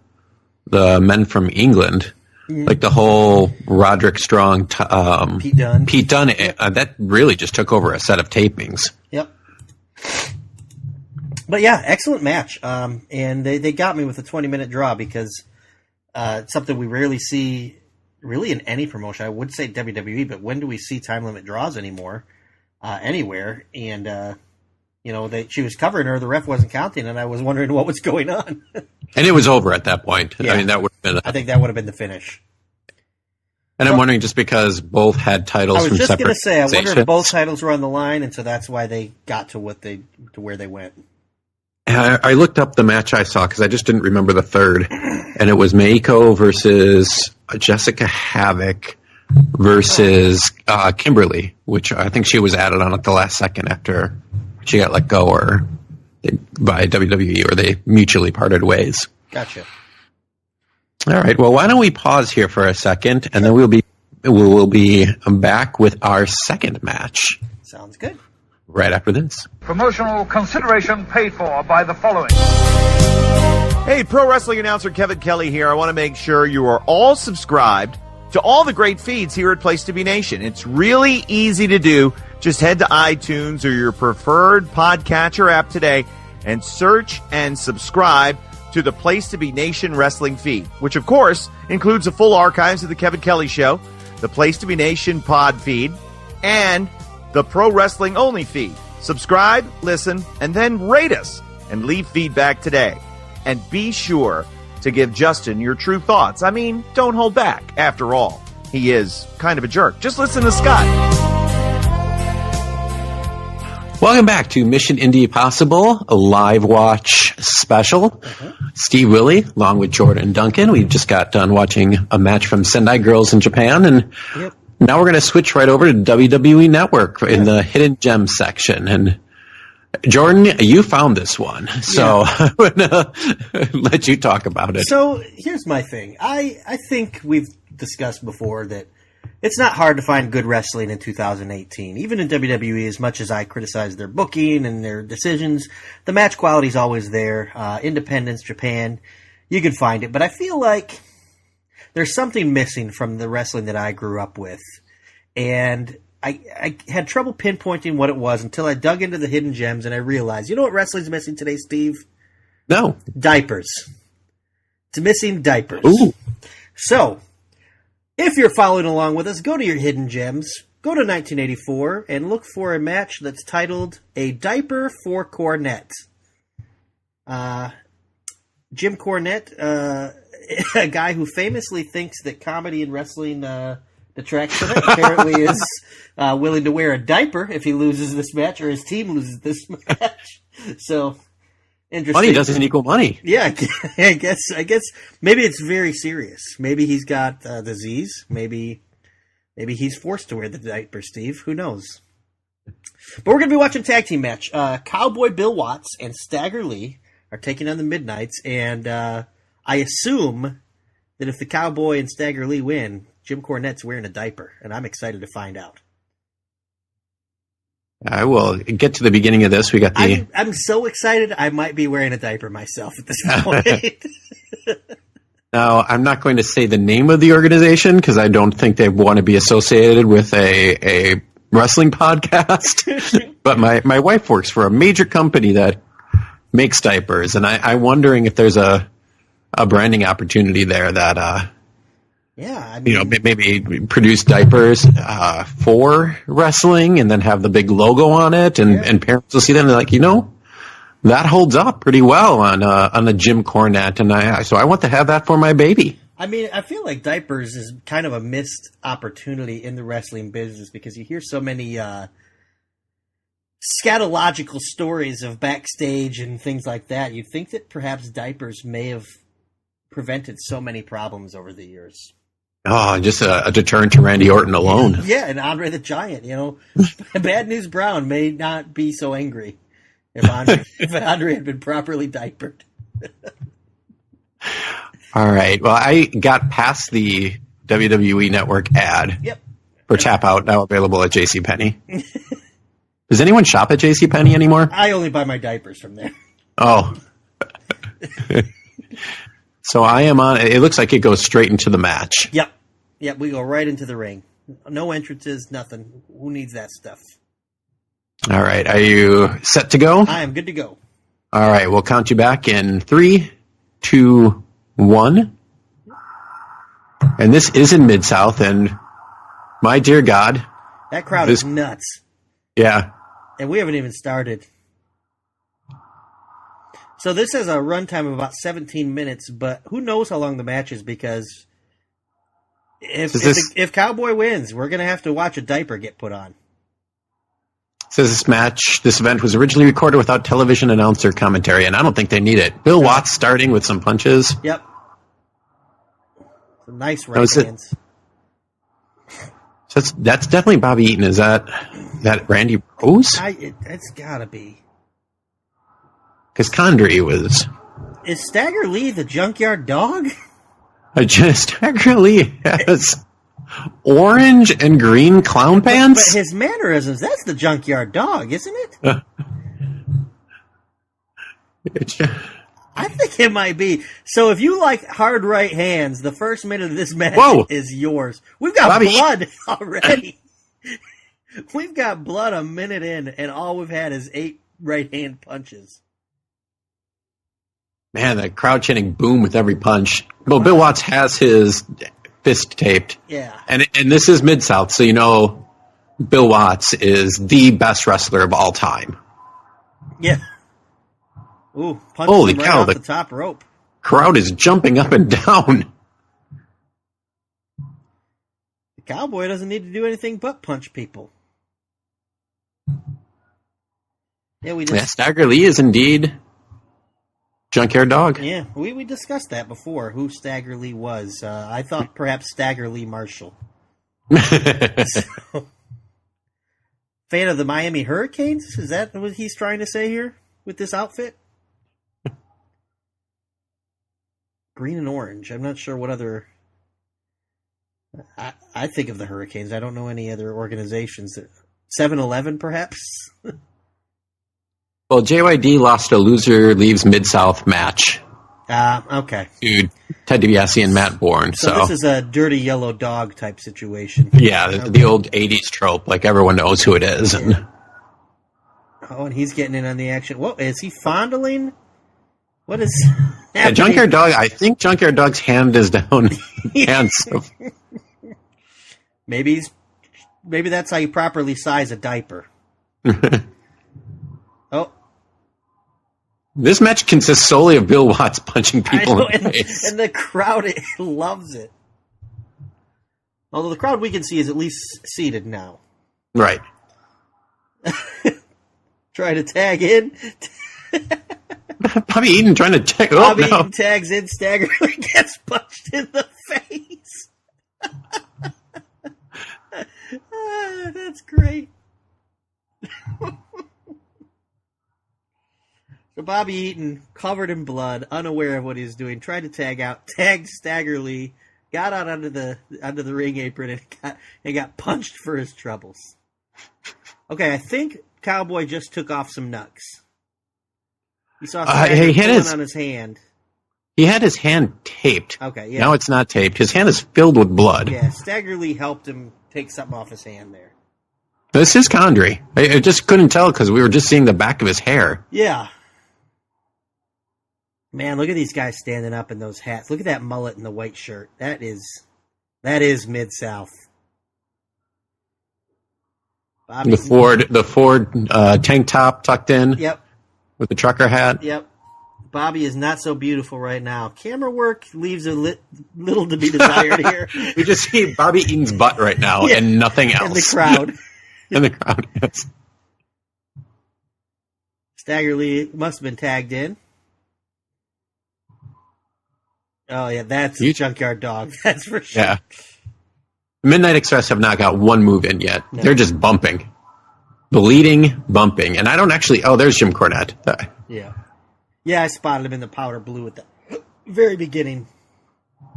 men from England. Like the whole Roderick Strong, Pete Dunne. That really just took over a set of tapings. Yep. But yeah, excellent match. And they got me with a 20-minute draw because it's something we rarely see really in any promotion. I would say WWE, but when do we see time limit draws anymore anywhere? And you know, she was covering her, the ref wasn't counting, and I was wondering what was going on. And it was over at that point. Yeah. I mean, that would have been. I think that would have been the finish. And I'm wondering, just because both had titles from separate. I was just going to say, I wonder if both titles were on the line, and so that's why they got to where they went. And I looked up the match I saw because I just didn't remember the third, and it was Meiko versus Jessica Havoc versus Kimberly, which I think she was added on at the last second after she got let go by WWE, or they mutually parted ways. Gotcha. All right. Well, why don't we pause here for a second, and then we'll be back with our second match. Sounds good. Right after this. Promotional consideration paid for by the following. Hey, pro wrestling announcer Kevin Kelly here. I want to make sure you are all subscribed to all the great feeds here at Place to Be Nation. It's really easy to do. Just head to iTunes or your preferred podcatcher app today and search and subscribe to the Place to Be Nation wrestling feed, which of course includes the full archives of the Kevin Kelly Show, the Place to Be Nation pod feed, and the Pro Wrestling Only feed. Subscribe, listen, and then rate us and leave feedback today. And be sure to give Justin your true thoughts. I mean, don't hold back. After all, he is kind of a jerk. Just listen to Scott. Welcome back to Mission IndiePossible, a live watch special. Steve Willie, along with Jordan Duncan. We just got done watching a match from Sendai Girls in Japan, and now we're going to switch right over to WWE Network in the Hidden Gems section. And Jordan, you found this one, so I'm going to let you talk about it. So here's my thing. I think we've discussed before that it's not hard to find good wrestling in 2018. Even in WWE, as much as I criticize their booking and their decisions, the match quality is always there. Independence, Japan, you can find it. But I feel like there's something missing from the wrestling that I grew up with. And I had trouble pinpointing what it was until I dug into the hidden gems and I realized, you know what wrestling's missing today, Steve? No. Diapers. It's missing diapers. Ooh. So, if you're following along with us, go to your hidden gems, go to 1984, and look for a match that's titled A Diaper for Cornette. Jim Cornette, a guy who famously thinks that comedy and wrestling detracts from it, apparently is willing to wear a diaper if he loses this match or his team loses this match. So, interesting. Money doesn't equal money. Yeah, I guess maybe it's very serious. Maybe he's got disease. Maybe he's forced to wear the diaper, Steve. Who knows? But we're going to be watching a tag team match. Cowboy Bill Watts and Stagger Lee are taking on the Midnights, and I assume that if the Cowboy and Stagger Lee win, Jim Cornette's wearing a diaper, and I'm excited to find out. I will get to the beginning of this. We got the. I'm so excited. I might be wearing a diaper myself at this point. Now, I'm not going to say the name of the organization because I don't think they want to be associated with a wrestling podcast. But my wife works for a major company that makes diapers, and I'm wondering if there's a branding opportunity there that. Yeah, I mean, maybe produce diapers for wrestling, and then have the big logo on it, and parents will see them and they're like, that holds up pretty well on the Jim Cornette, and so I want to have that for my baby. I mean, I feel like diapers is kind of a missed opportunity in the wrestling business because you hear so many scatological stories of backstage and things like that. You'd think that perhaps diapers may have prevented so many problems over the years. Oh, just a deterrent to Randy Orton alone. Yeah, and Andre the Giant, Bad News Brown may not be so angry if Andre had been properly diapered. All right. Well, I got past the WWE Network ad for Tap Out, now available at JCPenney. Does anyone shop at JCPenney anymore? I only buy my diapers from there. Oh. So I am on. It looks like it goes straight into the match. Yep, we go right into the ring. No entrances, nothing. Who needs that stuff? All right. Are you set to go? I am good to go. All right. We'll count you back in 3, 2, 1. And this is in Mid-South, and my dear God. That crowd is nuts. Yeah. And we haven't even started. So this has a runtime of about 17 minutes, but who knows how long the match is, because if Cowboy wins, we're going to have to watch a diaper get put on. Says this event was originally recorded without television announcer commentary, and I don't think they need it. Bill Watts starting with some punches. Yep. Some nice right hands. So that's definitely Bobby Eaton. Is that Randy Rose? It's got to be. Because Condrey was... Is Stagger Lee the Junkyard Dog? Stagger Lee has orange and green clown pants? But his mannerisms, that's the Junkyard Dog, isn't it? I think it might be. So if you like hard right hands, the first minute of this match is yours. We've got blood already. We've got blood a minute in, and all we've had is 8 right hand punches. Man, that crowd chanting boom with every punch. Well, Bill Watts has his fist taped. Yeah. And this is Mid-South, so Bill Watts is the best wrestler of all time. Yeah. Ooh, punches him right off the top rope. Crowd is jumping up and down. The Cowboy doesn't need to do anything but punch people. Yeah, Stagger Lee is indeed Junkyard Dog. Yeah, we discussed that before, who Stagger Lee was. I thought perhaps Stagger Lee Marshall. Fan of the Miami Hurricanes? Is that what he's trying to say here with this outfit? Green and orange. I'm not sure what other... I think of the Hurricanes. I don't know any other organizations. 7-Eleven, perhaps? Well, JYD lost a loser leaves Mid-South match Okay. to Ted DiBiase and Matt Bourne. So this is a dirty yellow dog type situation. Yeah, the old 80s trope, like everyone knows who it is. And and he's getting in on the action. What, is he fondling? What is yeah, Junkyard Dog, I think Junkyard Dog's hand is down. Maybe that's how you properly size a diaper. Oh. This match consists solely of Bill Watts punching people in the face. And the crowd loves it. Although the crowd we can see is at least seated now. Right. Try to tag in. Bobby Eaton trying to tag. Bobby Eaton tags in, staggeringly gets punched in the face. That's great. So Bobby Eaton, covered in blood, unaware of what he's doing, tried to tag out, tagged staggerly, got out under the ring apron, and got punched for his troubles. Okay, I think Cowboy just took off some knucks. He saw something on his hand. He had his hand taped. Okay, yeah. Now it's not taped. His hand is filled with blood. Yeah, Staggerly helped him take something off his hand there. This is Condrey. I just couldn't tell because we were just seeing the back of his hair. Yeah. Man, look at these guys standing up in those hats. Look at that mullet and the white shirt. That is Mid-South. The Ford tank top tucked in. Yep. With the trucker hat. Yep. Bobby is not so beautiful right now. Camera work leaves a little to be desired here. We just see Bobby Eaton's butt right now and nothing else. In the crowd. In the crowd, yes. Staggerly must have been tagged in. Oh, yeah, that's a Junkyard Dog. That's for sure. Yeah. Midnight Express have not got one move in yet. No. They're just bumping. Bleeding, bumping. And I don't actually... Oh, there's Jim Cornette. Yeah. Yeah, I spotted him in the powder blue at the very beginning.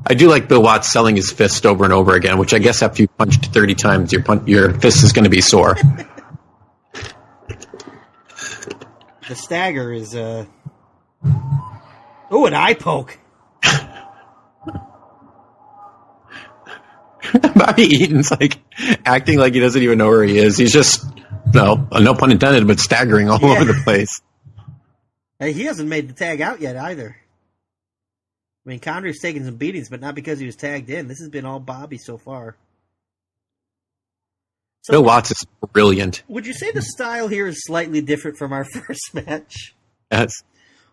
I do like Bill Watts selling his fist over and over again, which I guess after you punched 30 times, your fist is going to be sore. The stagger is... an eye poke. Bobby Eaton's acting like he doesn't even know where he is. He's just, no pun intended, but staggering all over the place. Hey, he hasn't made the tag out yet either. I mean, Condrey's taking some beatings, but not because he was tagged in. This has been all Bobby so far. So Bill Watts is brilliant. Would you say the style here is slightly different from our first match? Yes.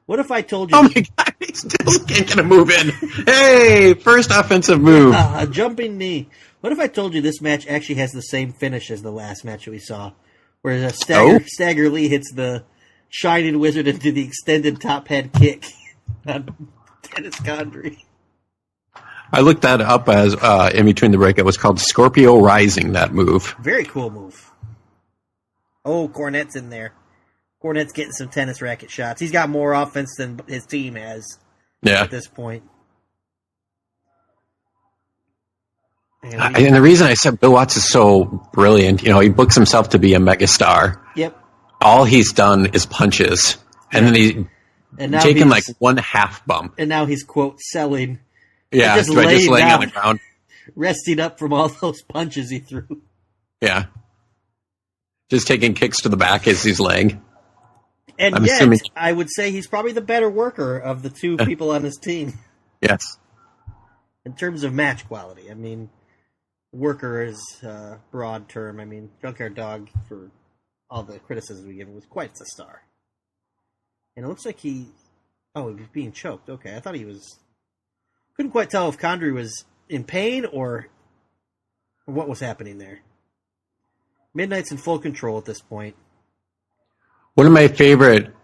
What if I told you... Oh my God, he still can't get a move in. Hey, first offensive move. A jumping knee. What if I told you this match actually has the same finish as the last match that we saw? Where Stagger Lee hits the Shining Wizard into the extended top head kick on Dennis Condrey. I looked that up as in between the break. It was called Scorpio Rising, that move. Very cool move. Oh, Cornette's in there. Cornette's getting some tennis racket shots. He's got more offense than his team has at this point. And the reason I said Bill Watts is so brilliant, he books himself to be a megastar. Yep. All he's done is punches. And then he's taken one half bump. And now he's, quote, selling. Yeah, just laying on the ground. Resting up from all those punches he threw. Yeah. Just taking kicks to the back as he's laying. And I would say he's probably the better worker of the two people on his team. Yes. In terms of match quality. I mean, worker is a broad term. I mean, Junkyard Dog, for all the criticism we give him, was quite the star. And it looks like he was being choked. Okay, I thought he was... Couldn't quite tell if Condrey was in pain or what was happening there. Midnight's in full control at this point. One of my favorite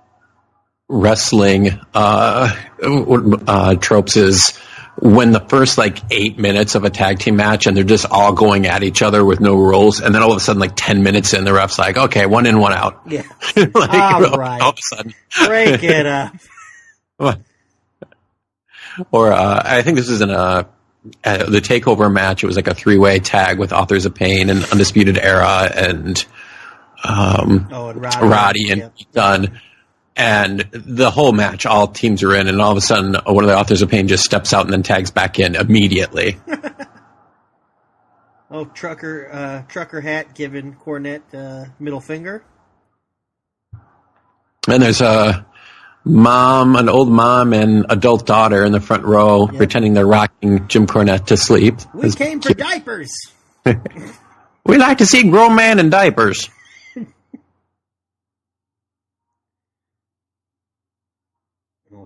wrestling tropes is when the first 8 minutes of a tag team match and they're just all going at each other with no rules, and then all of a sudden 10 minutes in, the ref's like, okay, 1 in, 1 out. Yeah. All right. All of a sudden. Break it up. Or I think this is in the TakeOver match. It was a 3-way tag with Authors of Pain and Undisputed Era and Roddy and Pete Dunne. And the whole match, all teams are in, and all of a sudden, one of the Authors of Pain just steps out and then tags back in immediately. Oh, trucker hat giving Cornette middle finger. And there's an old mom and adult daughter in the front row pretending they're rocking Jim Cornette to sleep. We came for diapers. We like to see grown man in diapers.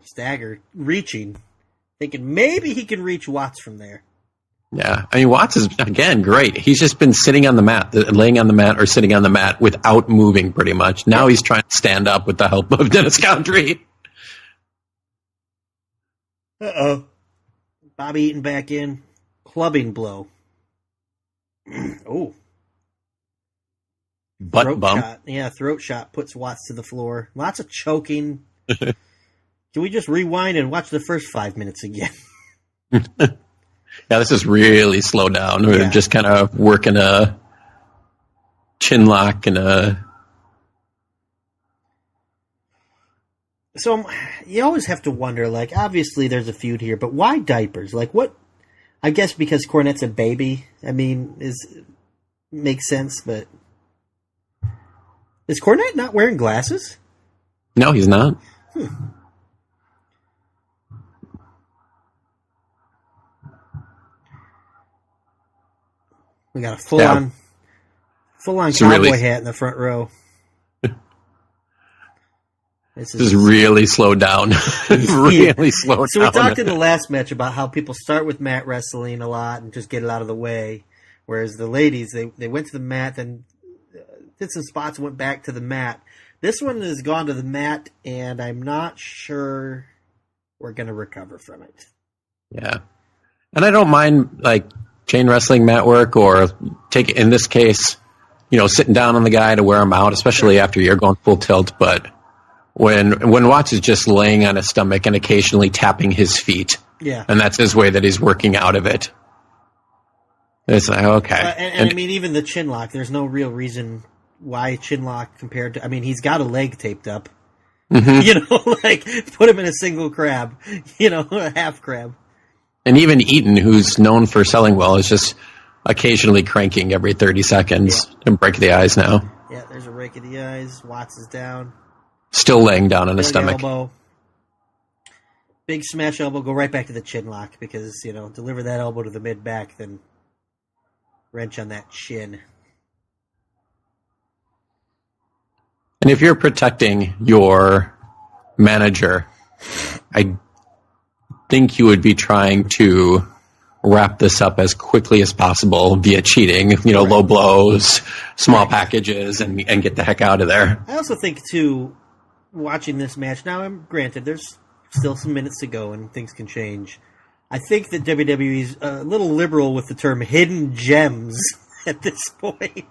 Stagger reaching, thinking maybe he can reach Watts from there. Yeah, I mean, Watts is, again, great. He's just been sitting on the mat, laying on the mat or sitting on the mat without moving pretty much. Now he's trying to stand up with the help of Dennis Condrey. Uh-oh. Bobby Eaton back in. Clubbing blow. Oh. Butt throat bump. Shot. Yeah, throat shot puts Watts to the floor. Lots of choking. Can we just rewind and watch the first 5 minutes again? Yeah, this is really slow down. We're just kind of working a chin lock and a... So you always have to wonder, like, obviously there's a feud here, but why diapers? Like, what? I guess because Cornette's a baby. I mean, makes sense, but is Cornette not wearing glasses? No, he's not. We got a full-on cowboy hat in the front row. This is really slowed down. Really slowed down. So we talked in the last match about how people start with mat wrestling a lot and just get it out of the way, whereas the ladies, they went to the mat, then did some spots and went back to the mat. This one has gone to the mat, and I'm not sure we're going to recover from it. Yeah. And I don't mind, like, chain wrestling mat work or in this case, sitting down on the guy to wear him out, especially after you're going full tilt. But when Watts is just laying on his stomach and occasionally tapping his feet, and that's his way that he's working out of it, it's like, okay. And I mean, even the chin lock, there's no real reason why chin lock compared to, I mean, he's got a leg taped up. Mm-hmm. Like, put him in a single crab, a half crab. And even Eaton, who's known for selling well, is just occasionally cranking every 30 seconds and break the eyes now. Yeah, there's a rake of the eyes. Watts is down. Still laying down on his stomach. Elbow. Big smash elbow. Go right back to the chin lock because, deliver that elbow to the mid-back, then wrench on that chin. And if you're protecting your manager, I think you would be trying to wrap this up as quickly as possible via cheating, low blows, small packages, and get the heck out of there. I also think, too, watching this match, now, granted, there's still some minutes to go and things can change. I think that WWE's a little liberal with the term hidden gems at this point.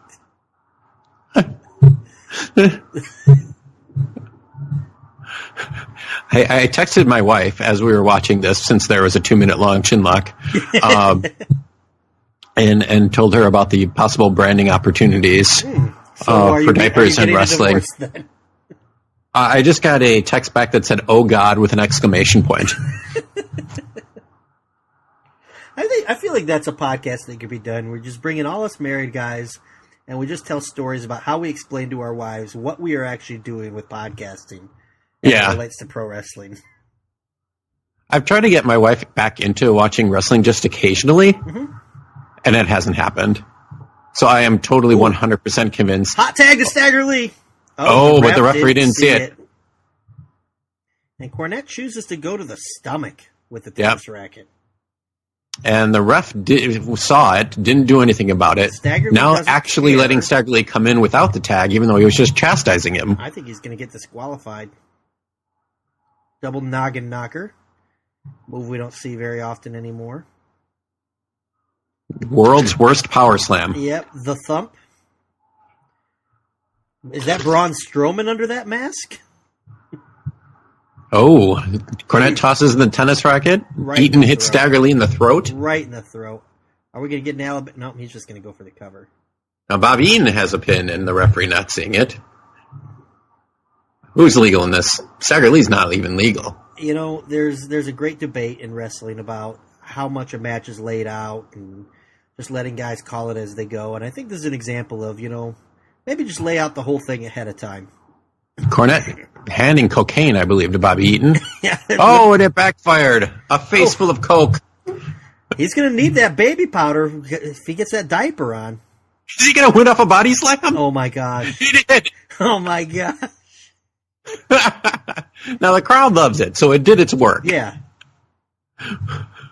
I texted my wife as we were watching this, since there was a 2-minute long chin lock, and told her about the possible branding opportunities for diapers and wrestling. I just got a text back that said, "Oh God," with an exclamation point. I feel like that's a podcast that could be done. We're just bringing all us married guys, and we just tell stories about how we explain to our wives what we are actually doing with podcasting. As it relates to pro wrestling. I've tried to get my wife back into watching wrestling just occasionally, and it hasn't happened. So I am totally 100% convinced. Hot tag to Stagger Lee. But the referee didn't see it. And Cornette chooses to go to the stomach with the tennis racket. And the ref saw it, didn't do anything about it. Now actually letting Stagger Lee come in without the tag, even though he was just chastising him. I think he's going to get disqualified. Double noggin knocker. Move we don't see very often anymore. World's worst power slam. Yep, the thump. Is that Braun Strowman under that mask? Oh, Cornette tosses the tennis racket. Eaton hits Stagger Lee in the throat. Right in the throat. Are we going to get an Alabama? No, he's just going to go for the cover. Now, Bob Eaton has a pin, and the referee not seeing it. Who's legal in this? Stagger Lee's not even legal. You know, there's a great debate in wrestling about how much a match is laid out and just letting guys call it as they go. And I think this is an example of, maybe just lay out the whole thing ahead of time. Cornette handing cocaine, I believe, to Bobby Eaton. Yeah. Oh, and it backfired. A face full of coke. He's going to need that baby powder if he gets that diaper on. Is he going to win off a body slam? Oh, my gosh. He did. Oh, my gosh. Now, the crowd loves it, so it did its work. Yeah.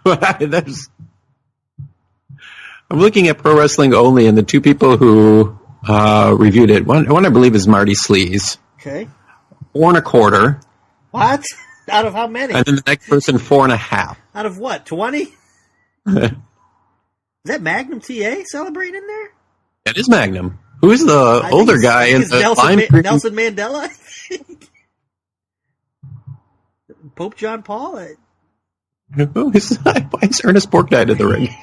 I'm looking at Pro Wrestling Only, and the two people who reviewed it, one I believe is Marty Sleaze. Okay. 4.25. What? Out of how many? And then the next person, 4.5. Out of what, 20? Is that Magnum TA celebrating in there? That is Magnum. Who's the older guy in the Nelson Mandela? I think. Pope John Paul? Why is Ernest Borgnine in the ring?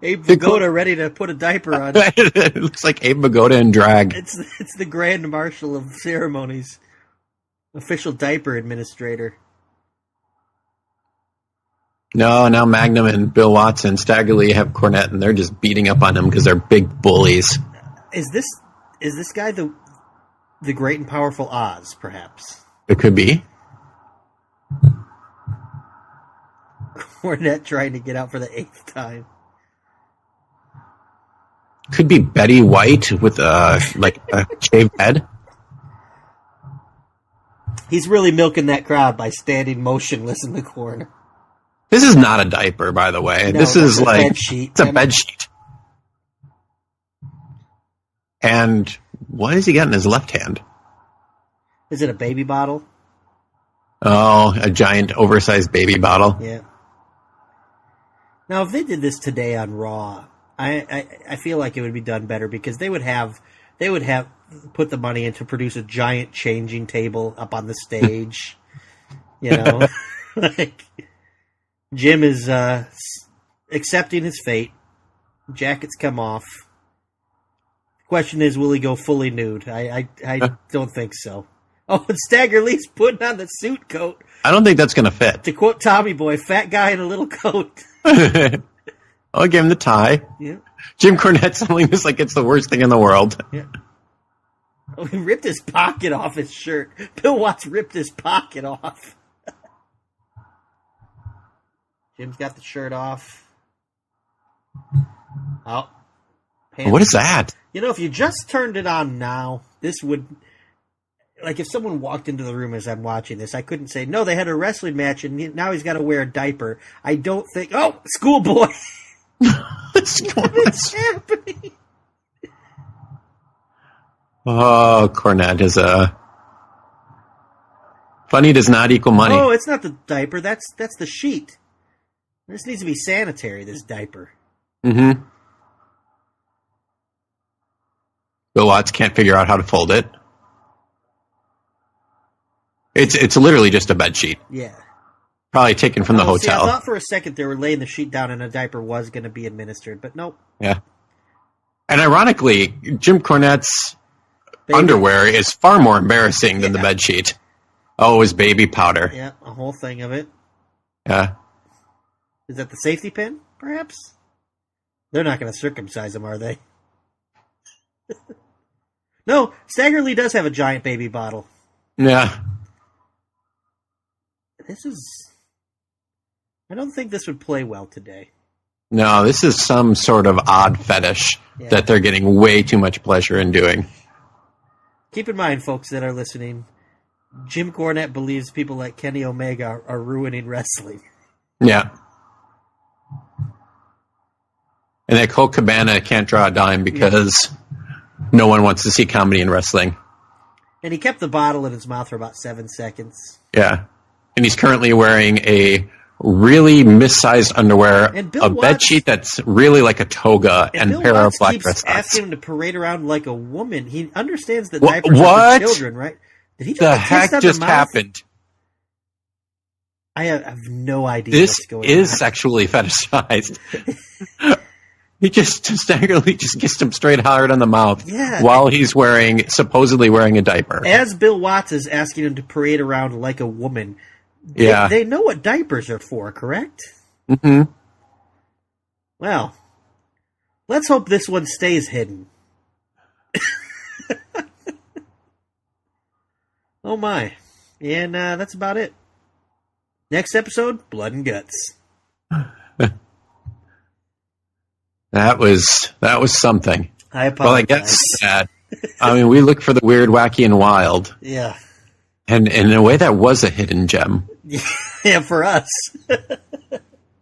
Abe Vigoda ready to put a diaper on. It looks like Abe Vigoda in drag. It's the Grand Marshal of Ceremonies. Official diaper administrator. No, now Magnum and Bill Watson, Stagger Lee have Cornette, and they're just beating up on him because they're big bullies. Is this guy the great and powerful Oz, perhaps? It could be. Cornette trying to get out for the 8th time. Could be Betty White with a shaved head. He's really milking that crowd by standing motionless in the corner. This is not a diaper, by the way. No, this is like bed sheet. It's a bed sheet. And what has he got in his left hand? Is it a baby bottle? Oh, a giant, oversized baby bottle. Yeah. Now, if they did this today on Raw, I feel like it would be done better because they would have put the money in to produce a giant changing table up on the stage. Like Jim is accepting his fate. Jackets come off. Question is, will he go fully nude? I don't think so. Oh, and Stagger Lee's putting on the suit coat. I don't think that's going to fit. To quote Tommy Boy, fat guy in a little coat. I'll give him the tie. Yeah. Jim Cornette selling this like it's the worst thing in the world. Yeah. Oh, he ripped his pocket off his shirt. Bill Watts ripped his pocket off. Jim's got the shirt off. Oh. What is that? If you just turned it on now, this would... Like, if someone walked into the room as I'm watching this, I couldn't say, no, they had a wrestling match, and now he's got to wear a diaper. I don't think... Oh, schoolboy! What's happening? Oh, Cornette is a... Funny does not equal money. Oh, it's not the diaper. That's the sheet. This needs to be sanitary, this diaper. Mm-hmm. Bill Watts can't figure out how to fold it. It's literally just a bed sheet. Yeah. Probably taken from the hotel. See, I thought for a second they were laying the sheet down and a diaper was going to be administered, but nope. Yeah. And ironically, Jim Cornette's underwear is far more embarrassing than the bed sheet. Oh, his baby powder. Yeah, a whole thing of it. Yeah. Is that the safety pin, perhaps? They're not going to circumcise him, are they? No, Stagger Lee does have a giant baby bottle. Yeah. I don't think this would play well today. No, this is some sort of odd fetish that they're getting way too much pleasure in doing. Keep in mind, folks that are listening, Jim Cornette believes people like Kenny Omega are ruining wrestling. Yeah. And that Colt Cabana can't draw a dime because no one wants to see comedy in wrestling. And he kept the bottle in his mouth for about 7 seconds. Yeah. And he's currently wearing a really missized underwear, a bed sheet that's really like a toga, and a pair of black dress socks. Asking him to parade around like a woman. He understands that diapers are for children, right? Did he just the heck just happened? I have no idea this what's going on. This is sexually fetishized. He just staggeringly just gets him straight hard on the mouth while he's supposedly wearing a diaper. As Bill Watts is asking him to parade around like a woman. They know what diapers are for, correct? Mm-hmm. Well, let's hope this one stays hidden. Oh my. And that's about it. Next episode, Blood and Guts. That was something. I apologize. Well, I guess that. I mean, we look for the weird, wacky, and wild. Yeah. And in a way, that was a hidden gem. Yeah, for us.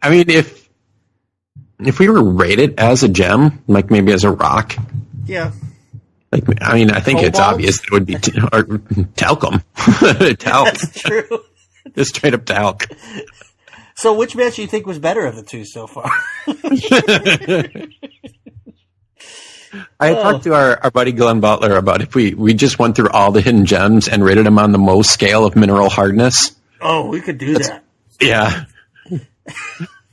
I mean, if we were rated as a gem, like maybe as a rock. Yeah. Like, I mean, I think Cobalt? it's obvious it would be talcum. Talc. That's true. Just straight up talc. So which match do you think was better of the two so far? I had talked to our buddy Glenn Butler about if we just went through all the hidden gems and rated them on the most scale of mineral hardness. Oh, we could do that. Yeah.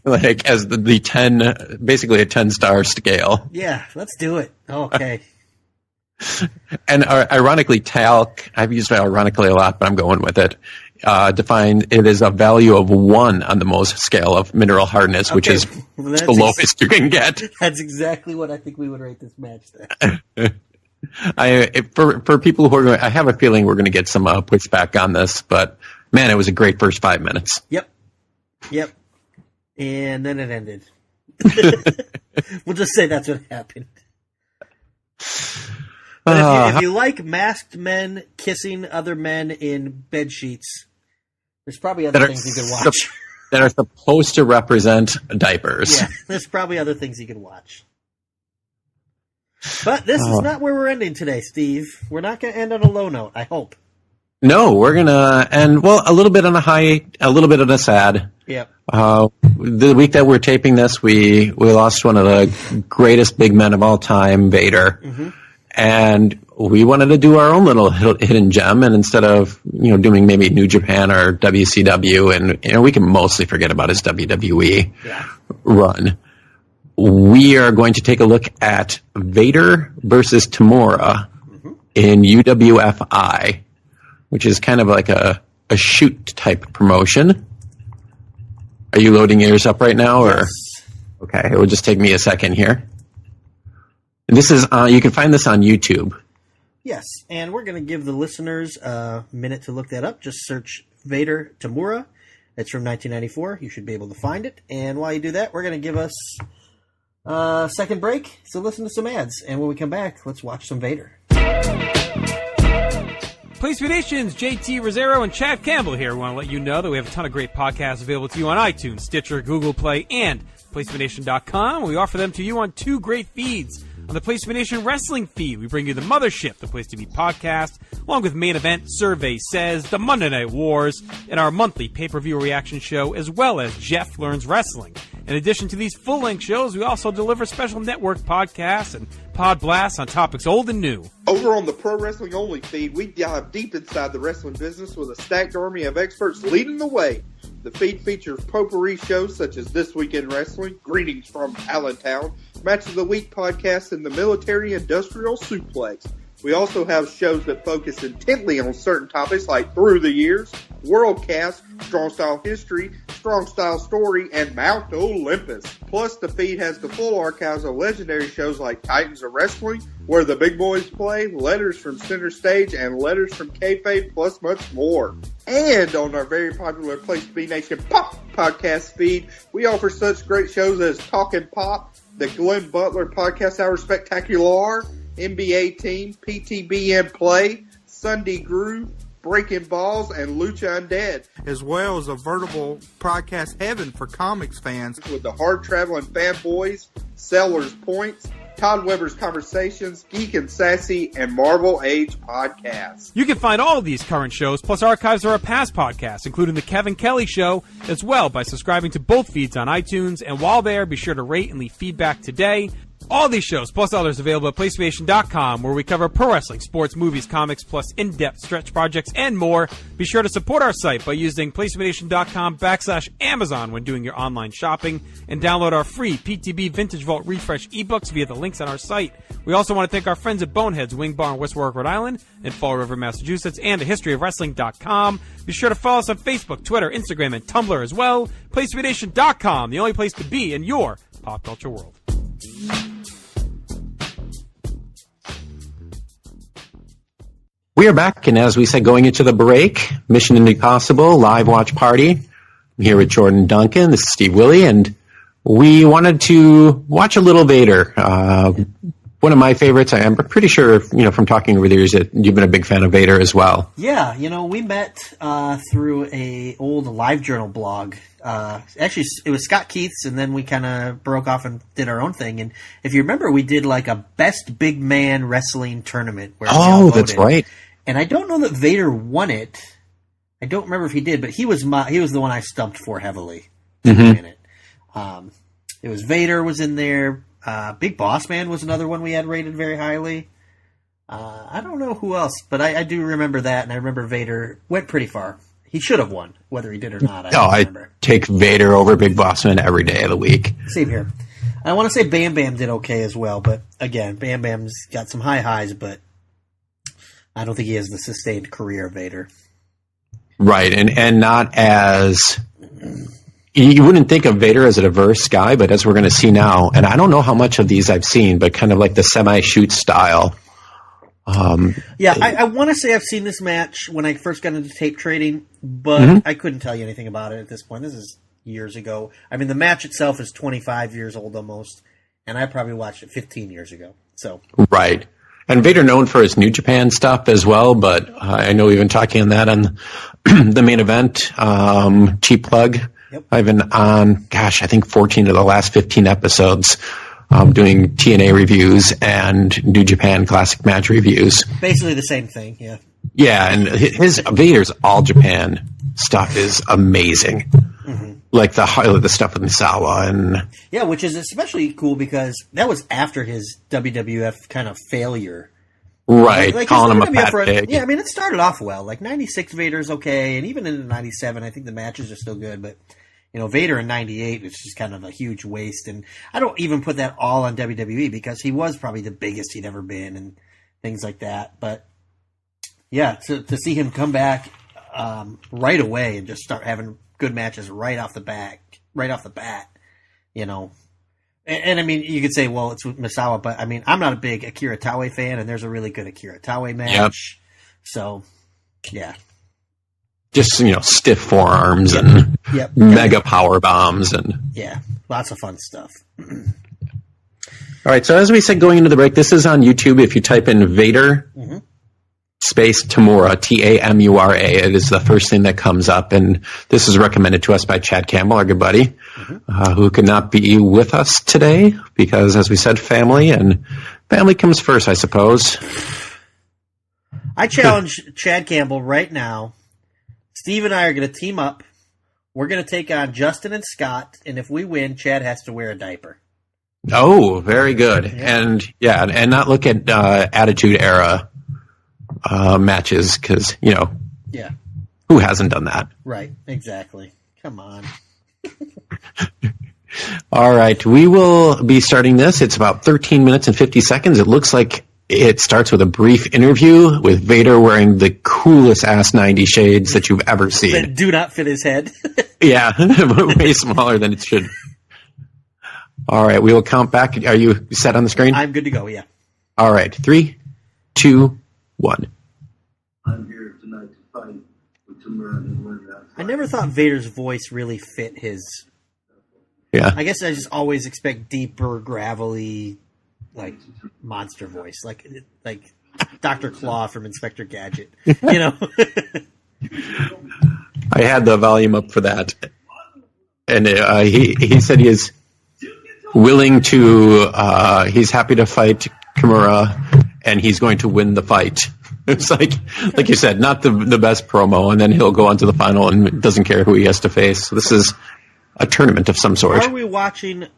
Like as the 10, basically a 10-star scale. Yeah, let's do it. Okay. And ironically, talc, I've used it ironically a lot, but I'm going with it. Defined it is a value of 1 on the most scale of mineral hardness, which is the lowest you can get. That's exactly what I think we would rate this match then. For people who are going, I have a feeling we're going to get some pushback on this, but man, it was a great first 5 minutes. Yep. And then it ended. We'll just say that's what happened. But if you like masked men kissing other men in bed sheets, there's probably other things you could watch. That are supposed to represent diapers. Yeah, there's probably other things you could watch. But this is not where we're ending today, Steve. We're not going to end on a low note, I hope. No, we're going to end, well, a little bit on a high, a little bit on a sad. Yep. The week that we're taping this, we lost one of the greatest big men of all time, Vader. Mm-hmm. And we wanted to do our own little hidden gem, and instead of doing maybe New Japan or WCW, and we can mostly forget about his WWE run, we are going to take a look at Vader versus Tamura in UWFI, which is kind of like a shoot type promotion. Are you loading yours up right now, or okay? It will just take me a second here. This is you can find this on YouTube. Yes, and we're going to give the listeners a minute to look that up. Just search Vader Tamura. It's from 1994. You should be able to find it. And while you do that, we're going to give us a second break. So listen to some ads. And when we come back, let's watch some Vader. Place Me Nation's JT Rosero and Chad Campbell here. We want to let you know that we have a ton of great podcasts available to you on iTunes, Stitcher, Google Play, and PlaceMeNation.com. We offer them to you on 2 great feeds. On the Place Me Nation Wrestling feed, we bring you the Mothership, the Place to Be podcast, along with Main Event, Survey Says, the Monday Night Wars, and our monthly pay-per-view reaction show, as well as Jeff Learns Wrestling. In addition to these full-length shows, we also deliver special network podcasts and pod blasts on topics old and new. Over on the Pro Wrestling Only feed, we dive deep inside the wrestling business with a stacked army of experts leading the way. The feed features potpourri shows such as This Week in Wrestling, Greetings from Allentown, Match of the Week podcast, and the Military Industrial Suplex. We also have shows that focus intently on certain topics like Through the Years, Worldcast, Strong Style History, Strong Style Story, and Mount Olympus. Plus, the feed has the full archives of legendary shows like Titans of Wrestling, Where the Big Boys Play, Letters from Center Stage, and Letters from Kayfabe, plus much more. And on our very popular Place to Be Nation Pop podcast feed, we offer such great shows as Talkin' Pop, the Glenn Butler Podcast Hour Spectacular, NBA Team, PTBN Play, Sunday Groove, Breaking Balls, and Lucha Undead. As well as a veritable podcast heaven for comics fans. With the Hard Traveling Fanboys, Sellers Points, Todd Weber's Conversations, Geek and Sassy, and Marvel Age podcasts. You can find all of these current shows, plus archives of our past podcasts, including The Kevin Kelly Show, as well by subscribing to both feeds on iTunes. And while there, be sure to rate and leave feedback today. All these shows, plus others, available at PlayStation.com, where we cover pro wrestling, sports, movies, comics, plus in-depth stretch projects, and more. Be sure to support our site by using PlayStation.com/Amazon when doing your online shopping, and download our free PTB Vintage Vault Refresh ebooks via the links on our site. We also want to thank our friends at Boneheads Wing Bar in West Warwick, Rhode Island, and Fall River, Massachusetts, and thehistoryofwrestling.com. Be sure to follow us on Facebook, Twitter, Instagram, and Tumblr as well. PlayStation.com, the only place to be in your pop culture world. We are back, and as we said, going into the break, Mission IndiePossible live watch party. I'm here with Jordan Duncan. This is Steve Willie, and we wanted to watch a little Vader. One of my favorites. I'm pretty sure, from talking over the years, that you've been a big fan of Vader as well. Yeah, we met through a old LiveJournal blog. Actually, it was Scott Keith's, and then we kind of broke off and did our own thing. And if you remember, we did like a best big man wrestling tournament. Where that's right. And I don't know that Vader won it. I don't remember if he did, but he was the one I stumped for heavily to win it. It was Vader was in there. Big Boss Man was another one we had rated very highly. I don't know who else, but I do remember that, and I remember Vader went pretty far. He should have won, whether he did or not. I take Vader over Big Boss Man every day of the week. Same here. I want to say Bam Bam did okay as well, but again, Bam Bam's got some high highs, but I don't think he has the sustained career of Vader. Right, and not as... You wouldn't think of Vader as a diverse guy, but as we're going to see now, and I don't know how much of these I've seen, but kind of like the semi-shoot style. I want to say I've seen this match when I first got into tape trading, but I couldn't tell you anything about it at this point. This is years ago. I mean, the match itself is 25 years old almost, and I probably watched it 15 years ago. So right. And Vader known for his New Japan stuff as well, but I know we've been talking on that on the main event, cheap plug. Yep. I've been on, I think 14 of the last 15 episodes doing TNA reviews and New Japan classic match reviews. Basically the same thing, yeah. Yeah, and his Vader's All Japan stuff is amazing. Mm-hmm. Like the stuff with Misawa and... Yeah, which is especially cool because that was after his WWF kind of failure. Right, calling him a fat pig. Yeah, I mean, it started off well. Like, 96 Vader's okay, and even in 97, I think the matches are still good, but, Vader in 98 is just kind of a huge waste, and I don't even put that all on WWE because he was probably the biggest he'd ever been and things like that, but, yeah, to see him come back right away and just start having good matches right off the bat, And I mean, you could say, well, it's with Misawa, but I mean, I'm not a big Akira Taue fan, and there's a really good Akira Taue match. Yep. So, yeah. Just, stiff forearms and mega power bombs and... Yeah, lots of fun stuff. All right, so as we said going into the break, this is on YouTube. If you type in Vader space Tamura, Tamura, it is the first thing that comes up, and this is recommended to us by Chad Campbell, our good buddy, who could not be with us today because, as we said, family comes first, I suppose. I challenge Chad Campbell right now. Steve and I are going to team up. We're going to take on Justin and Scott, and if we win, Chad has to wear a diaper. Oh, very good. Yeah. And not look at Attitude Era matches because, who hasn't done that? Right, exactly. Come on. All right, we will be starting this. It's about 13 minutes and 50 seconds. It looks like it starts with a brief interview with Vader wearing the coolest ass 90 shades that you've ever seen. That do not fit his head. Yeah, way smaller than it should. All right, we will count back. Are you set on the screen? I'm good to go, yeah. All right, 3, 2, 1. I'm here tonight to fight with Tamura and win that fight. I never thought Vader's voice really fit his... Yeah. I guess I just always expect deeper, gravelly, like, monster voice. Like Dr. Claw from Inspector Gadget. I had the volume up for that. And he said he is willing to... he's happy to fight Kimura, and he's going to win the fight. It's like you said, not the best promo, and then he'll go on to the final and doesn't care who he has to face. So this is a tournament of some sort. Are we watching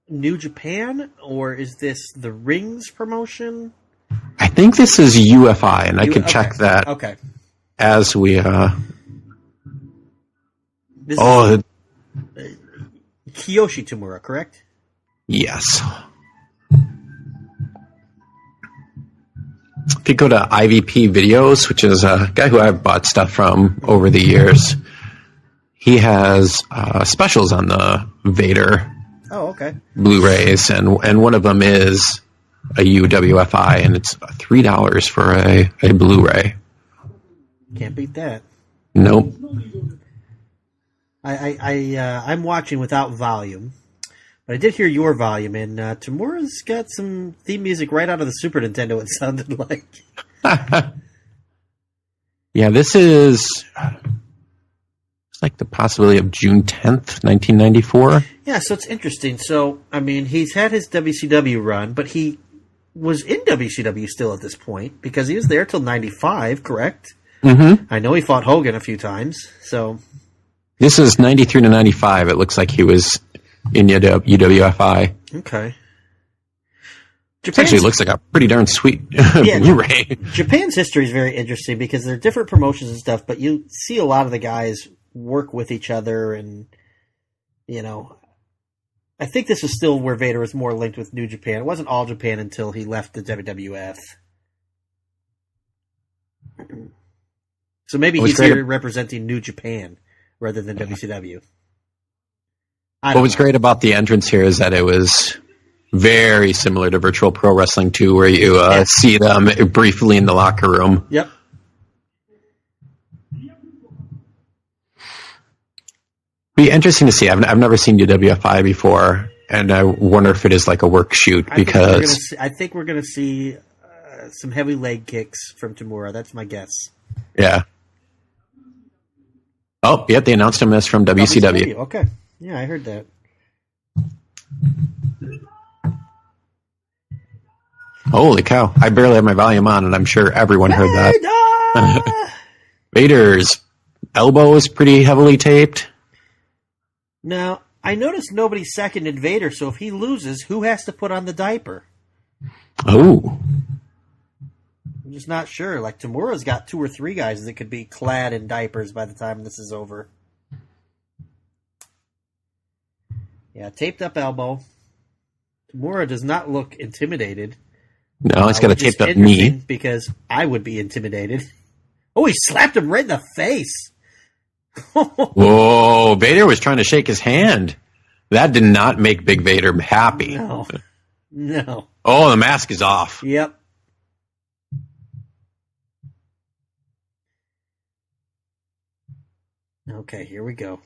New Japan, or is this the Rings promotion? I think this is UFI, and I could check that. Okay. As we Kiyoshi Tamura, correct? Yes. If you go to IVP Videos, which is a guy who I've bought stuff from over the years, he has specials on the Vader Blu-rays, and one of them is a UWFI, and it's $3 for a Blu-ray. Can't beat that. Nope. I'm watching without volume, but I did hear your volume, and Tamura's got some theme music right out of the Super Nintendo, it sounded like. Yeah, this is it's like the possibility of June 10th, 1994. Yeah, so it's interesting. So, I mean, he's had his WCW run, but he was in WCW still at this point, because he was there till 95, correct? Mm-hmm. I know he fought Hogan a few times, so... This is 93 to 95. It looks like he was in UWFI. Okay. It actually looks like a pretty darn sweet Blu-ray. Japan's history is very interesting because there are different promotions and stuff, but you see a lot of the guys work with each other, and, you know, I think this is still where Vader was more linked with New Japan. It wasn't All Japan until he left the WWF. So maybe he's here representing New Japan rather than WCW. What was great about the entrance here is that it was very similar to Virtual Pro Wrestling 2, where you see them briefly in the locker room. Yep. Be interesting to see. I've never seen UWFI before, and I wonder if it is like a work shoot, because I think we're going to see some heavy leg kicks from Tamura. That's my guess. Yeah. Oh, yeah, they announced him as from WCW. Okay. Yeah, I heard that. Holy cow. I barely have my volume on, and I'm sure everyone heard that. Vader's elbow is pretty heavily taped. Now, I noticed nobody seconded Vader, so if he loses, who has to put on the diaper? Oh. I'm just not sure. Like, Tamura's got 2 or 3 guys that could be clad in diapers by the time this is over. Yeah, taped up elbow. Tamura does not look intimidated. No, he's got a taped up knee. Because I would be intimidated. Oh, he slapped him right in the face. Whoa, Vader was trying to shake his hand. That did not make Big Vader happy. No. Oh, the mask is off. Yep. Okay, here we go.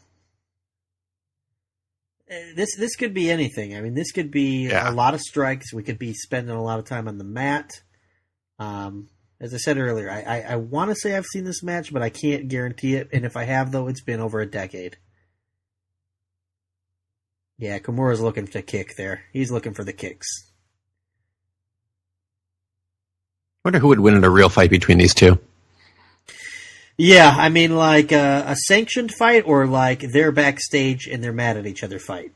This could be anything. I mean, this could be a lot of strikes. We could be spending a lot of time on the mat. As I said earlier, I want to say I've seen this match, but I can't guarantee it. And if I have, though, it's been over a decade. Yeah, Kimura's looking to kick there. He's looking for the kicks. I wonder who would win in a real fight between these two. Yeah, I mean, like a sanctioned fight, or like they're backstage and they're mad at each other fight.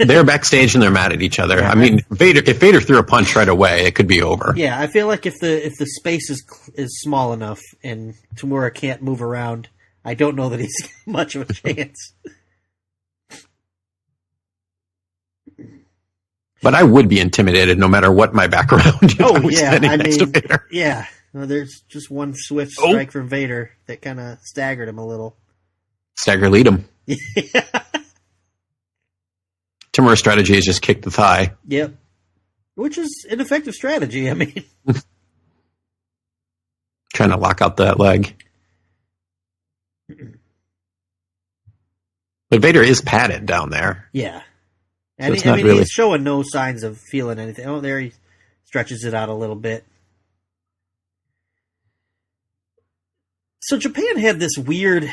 They're backstage and they're mad at each other. Yeah, I mean, if Vader threw a punch right away, it could be over. Yeah, I feel like if the space is small enough and Tamura can't move around, I don't know that he's got much of a chance. But I would be intimidated no matter what my background. Yeah. Well, there's just one swift strike from Vader that kind of staggered him a little. Stagger lead him. Yeah. Tamura's strategy is just kick the thigh. Yep. Which is an effective strategy, I mean. Trying to lock out that leg. But Vader is padded down there. Yeah. And so he's showing no signs of feeling anything. Oh, there he stretches it out a little bit. So Japan had this weird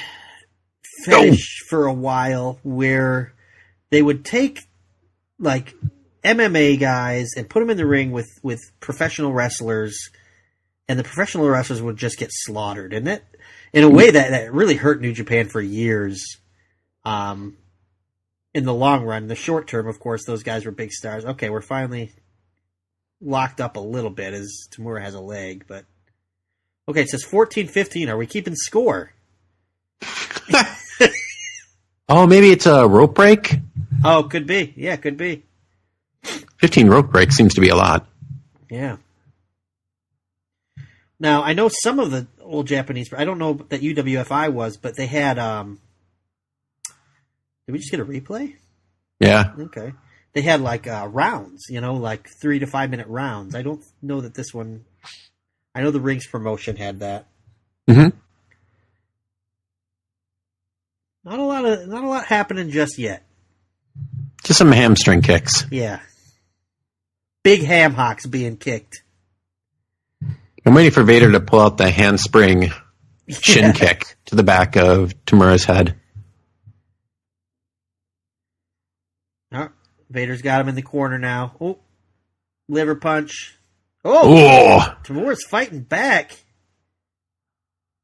fetish for a while where they would take like MMA guys and put them in the ring with professional wrestlers, and the professional wrestlers would just get slaughtered. And that, in a way, that really hurt New Japan for years. And in the long run. In the short term, of course, those guys were big stars. Okay, we're finally locked up a little bit as Tamura has a leg, but okay, it says 14-15. Are we keeping score? Oh, maybe it's a rope break? Oh, could be. Yeah, could be. 15 rope breaks seems to be a lot. Yeah. Now, I know some of the old Japanese, I don't know that UWFI was, but they had, did we just get a replay? Yeah. Okay. They had like rounds, like 3 to 5 minute rounds. I don't know that this one, I know the Rings promotion had that. Mm-hmm. Not a lot happening just yet. Just some hamstring kicks. Yeah. Big ham hocks being kicked. I'm waiting for Vader to pull out the handspring shin kick to the back of Tamura's head. Oh, Vader's got him in the corner now. Oh, liver punch. Oh, Tamura's fighting back.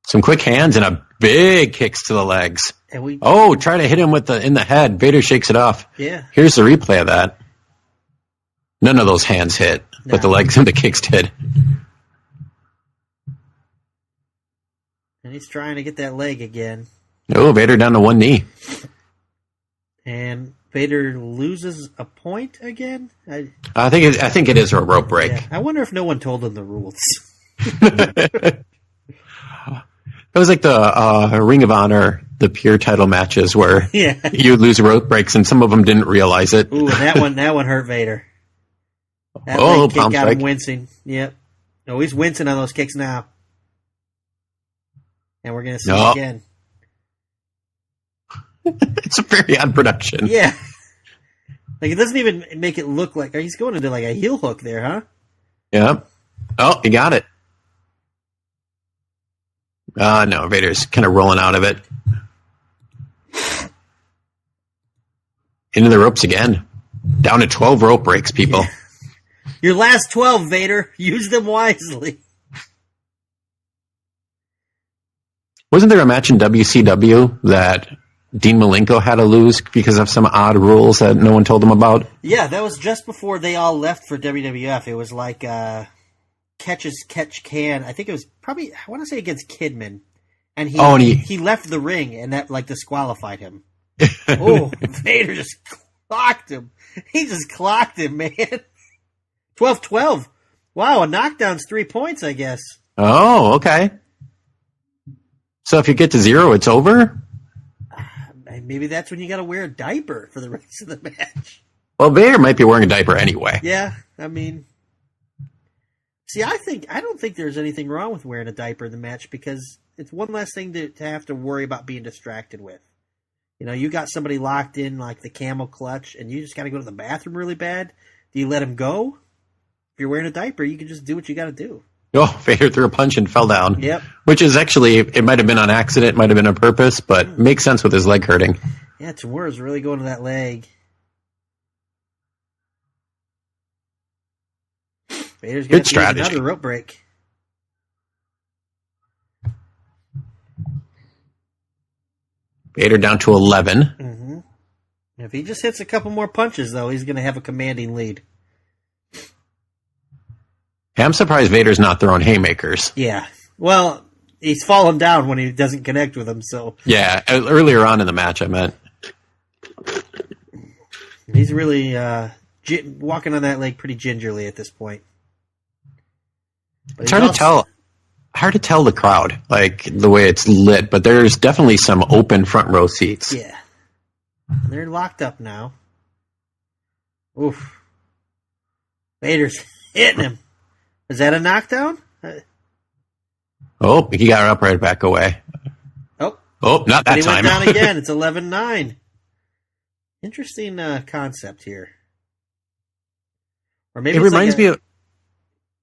Some quick hands and a big kicks to the legs. And try to hit him in the head. Vader shakes it off. Yeah. Here's the replay of that. None of those hands hit, but the legs and the kicks did. And he's trying to get that leg again. Oh, Vader down to one knee. And Vader loses a point again? I think it is a rope break. Yeah. I wonder if no one told him the rules. It was like the Ring of Honor, the pure title matches where you lose rope breaks, and some of them didn't realize it. Ooh, that one hurt Vader. That leg kick got him wincing. Yep. No, he's wincing on those kicks now. And we're going to see it again. It's a very odd production. Yeah. Like, it doesn't even make it look like... He's going into like a heel hook there, huh? Yeah. Oh, he got it. No, Vader's kind of rolling out of it. Into the ropes again. Down to 12 rope breaks, people. Yeah. Your last 12, Vader. Use them wisely. Wasn't there a match in WCW that Dean Malenko had to lose because of some odd rules that no one told him about? Yeah, that was just before they all left for WWF. It was like catch can. I think it was probably, I want to say against Kidman. And he left the ring, and that like disqualified him. Oh, Vader just clocked him. He just clocked him, man. 12-12. Wow, a knockdown's 3 points, I guess. Oh, okay. So if you get to 0, it's over? Maybe that's when you got to wear a diaper for the rest of the match. Well, Vader might be wearing a diaper anyway. Yeah, I mean... See, I don't think there's anything wrong with wearing a diaper in the match because it's one less thing to have to worry about being distracted with. You got somebody locked in like the camel clutch and you just got to go to the bathroom really bad. Do you let him go? If you're wearing a diaper, you can just do what you got to do. Oh, Vader threw a punch and fell down. Yep. Which is actually, it might have been on accident, might have been on purpose, but makes sense with his leg hurting. Yeah, Tamura's really going to that leg. Vader's good strategy. Another rope break. Vader down to 11. Mm-hmm. If he just hits a couple more punches, though, he's going to have a commanding lead. Hey, I'm surprised Vader's not throwing haymakers. Yeah. Well, he's fallen down when he doesn't connect with them, so... Yeah, earlier on in the match, I meant. He's really walking on that leg pretty gingerly at this point. It's hard to tell the crowd, like, the way it's lit, but there's definitely some open front row seats. Yeah. They're locked up now. Oof. Vader's hitting him. Is that a knockdown? Oh, he got up right back away. Oh, not that he time. He went down again. It's 11-9. Interesting concept here. Or maybe it reminds me of...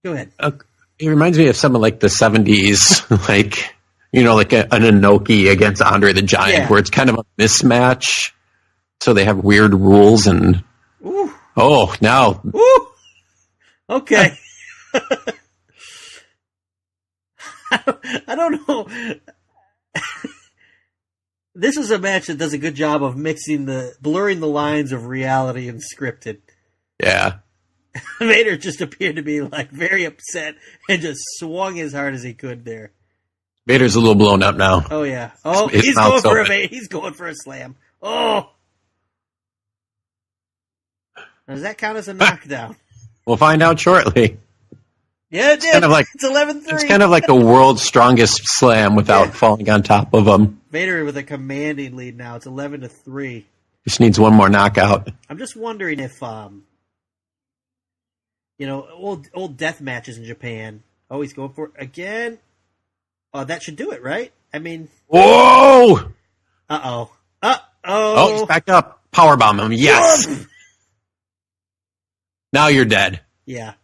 Go ahead. It reminds me of something like the 70s, like, like an Inoki against Andre the Giant, where it's kind of a mismatch. So they have weird rules and... Ooh. Oh, now... Ooh. Okay. I don't know. This is a match that does a good job of blurring the lines of reality and scripted. Yeah. Vader just appeared to be like very upset and just swung as hard as he could there. Vader's a little blown up now. Oh yeah. Oh, His he's mouth's going open. he's going for a slam. Oh. Does that count as a knockdown? We'll find out shortly. Yeah, it did. It's 11-3. It's kind of like the world's strongest slam without falling on top of him. Vader with a commanding lead now. It's 11-3. Just needs one more knockout. I'm just wondering if, old death matches in Japan. Oh, he's going for it again. Oh, that should do it, right? I mean, whoa! Uh-oh. Oh, he's backed up. Powerbomb him. Yes. Now you're dead. Yeah.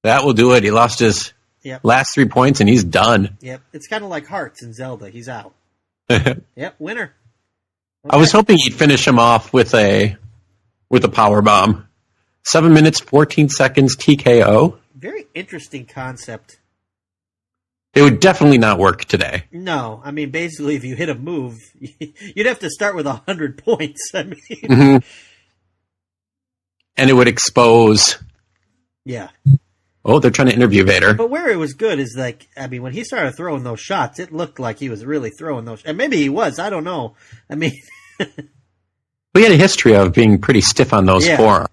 That will do it. He lost his last 3 points, and he's done. Yep. It's kind of like Hearts in Zelda. He's out. Yep, winner. Okay. I was hoping he'd finish him off with a power bomb. 7 minutes, 14 seconds, TKO. Very interesting concept. It would definitely not work today. No, I mean, basically, if you hit a move, you'd have to start with 100 points. I mean, and it would expose. Yeah. Oh, they're trying to interview Vader. But where it was good is like, I mean, when he started throwing those shots, it looked like he was really throwing those. And maybe he was. I don't know. I mean, we had a history of being pretty stiff on those forearms.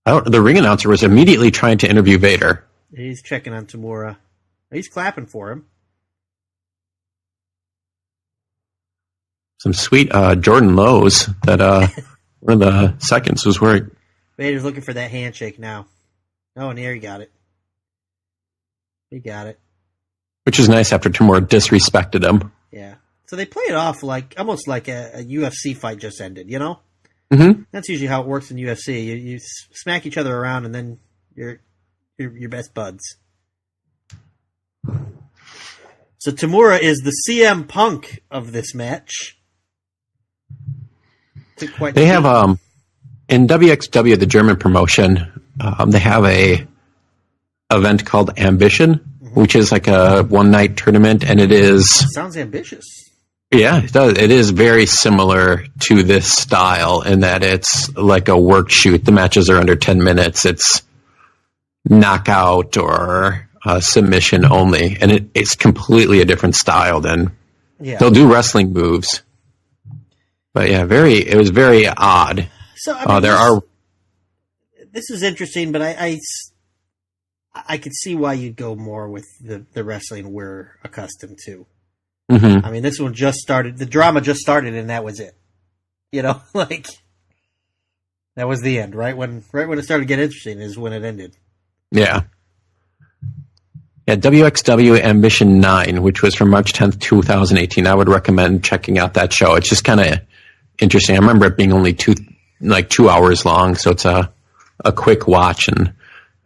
The ring announcer was immediately trying to interview Vader. He's checking on Tamura. He's clapping for him. Some sweet Jordan Lowe's that one of the seconds was wearing. Vader's looking for that handshake now. Oh, and there he got it. He got it. Which is nice after Tamura disrespected him. Yeah. So they play it off like almost like a UFC fight just ended, you know? Mm-hmm. That's usually how it works in UFC. You smack each other around and then you're best buds. So Tamura is the CM Punk of this match. They have in WXW, the German promotion, they have a event called Ambition, which is like a one-night tournament, and it is... Sounds ambitious. Yeah, it does. It is very similar to this style in that it's like a work shoot. The matches are under 10 minutes. It's knockout or submission only, and it's completely a different style than... Yeah. They'll do wrestling moves. But yeah, it was very odd. So I mean, this is interesting, but I could see why you'd go more with the wrestling we're accustomed to. Mm-hmm. I mean, this one just started. The drama just started, and that was it. You know, like that was the end. Right when it started to get interesting is when it ended. Yeah. Yeah, WXW Ambition 9, which was from March 10th, 2018. I would recommend checking out that show. It's just kind of interesting. I remember it being only 2 hours long, so it's a quick watch. And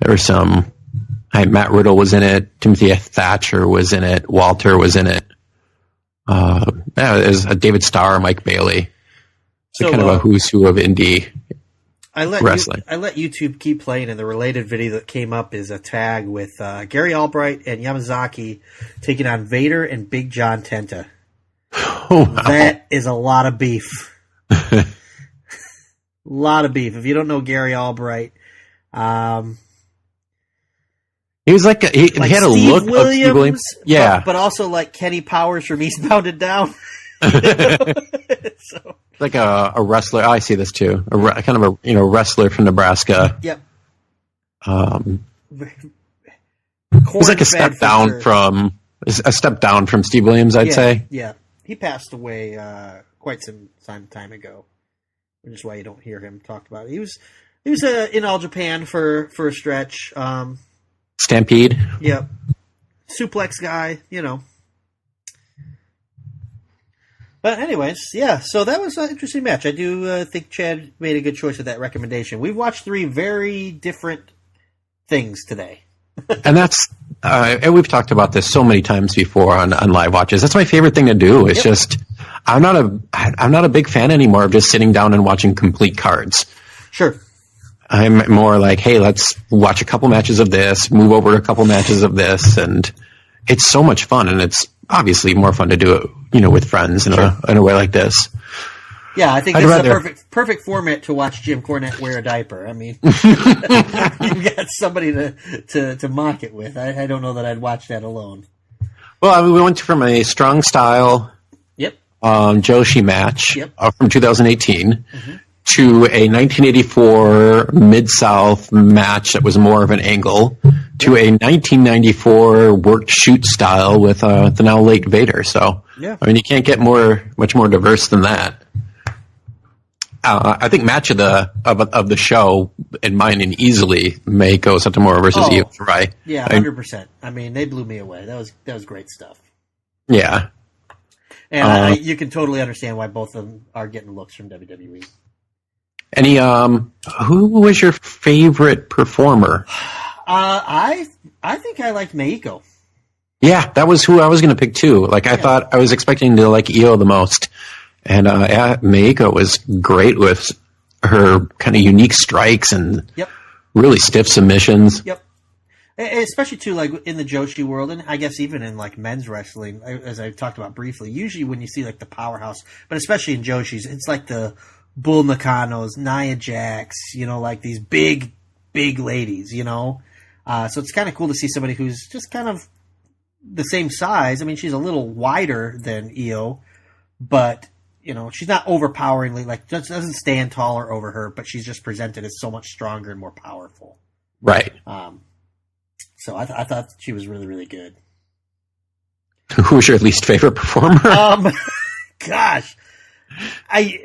there were Matt Riddle was in it, Timothy Thatcher was in it, Walter was in it. There's David Starr, Mike Bailey. So kind of a who's who of indie wrestling. I let YouTube keep playing, and the related video that came up is a tag with Gary Albright and Yamazaki taking on Vader and Big John Tenta. Oh, wow. That is a lot of beef. A lot of beef. If you don't know Gary Albright, he was like he had a look of Steve Williams. Yeah. But also like Kenny Powers from Eastbound and Down. So. Like a wrestler. Oh, I see this too. Kind of a wrestler from Nebraska. Yep. He's like a step down from Steve Williams, I'd say. Yeah, he passed away quite some time ago, which is why you don't hear him talked about it. He was in All Japan for a stretch. Stampede. Yep. Suplex guy, you know. But anyways, yeah, so that was an interesting match. I do think Chad made a good choice with that recommendation. We've watched 3 very different things today. And that's, and we've talked about this so many times before on live watches. That's my favorite thing to do. It's just, I'm not a big fan anymore of just sitting down and watching complete cards. Sure. I'm more like, hey, let's watch a couple matches of this, move over to a couple matches of this, and it's so much fun, and it's obviously more fun to do it, with friends in a way like this. Yeah, I think this is a perfect format to watch Jim Cornette wear a diaper. I mean, you've got somebody to mock it with. I don't know that I'd watch that alone. Well, we went from a strong style Joshi match from 2018 to a 1984 Mid-South match that was more of an angle to a 1994 worked shoot style with the now late Vader. So, I mean, you can't get much more diverse than that. I think match of the show, in mine, and easily Meiko Satomura versus Io Shirai. Yeah, 100%. I mean, they blew me away. That was great stuff. Yeah, and you can totally understand why both of them are getting looks from WWE. Any who was your favorite performer? I think I liked Meiko. Yeah, that was who I was going to pick too. Like I thought, I was expecting to like Io the most. And Meiko was great with her kind of unique strikes and really stiff submissions. Yep. Especially, too, like in the Joshi world, and I guess even in like men's wrestling, as I talked about briefly, usually when you see like the powerhouse, but especially in Joshis, it's like the Bull Nakanos, Nia Jax, like these big ladies, So it's kind of cool to see somebody who's just kind of the same size. I mean, she's a little wider than Io, but she's not overpoweringly, doesn't stand taller over her, but she's just presented as so much stronger and more powerful. Right. So I thought she was really, really good. Who was your least favorite performer? Gosh. I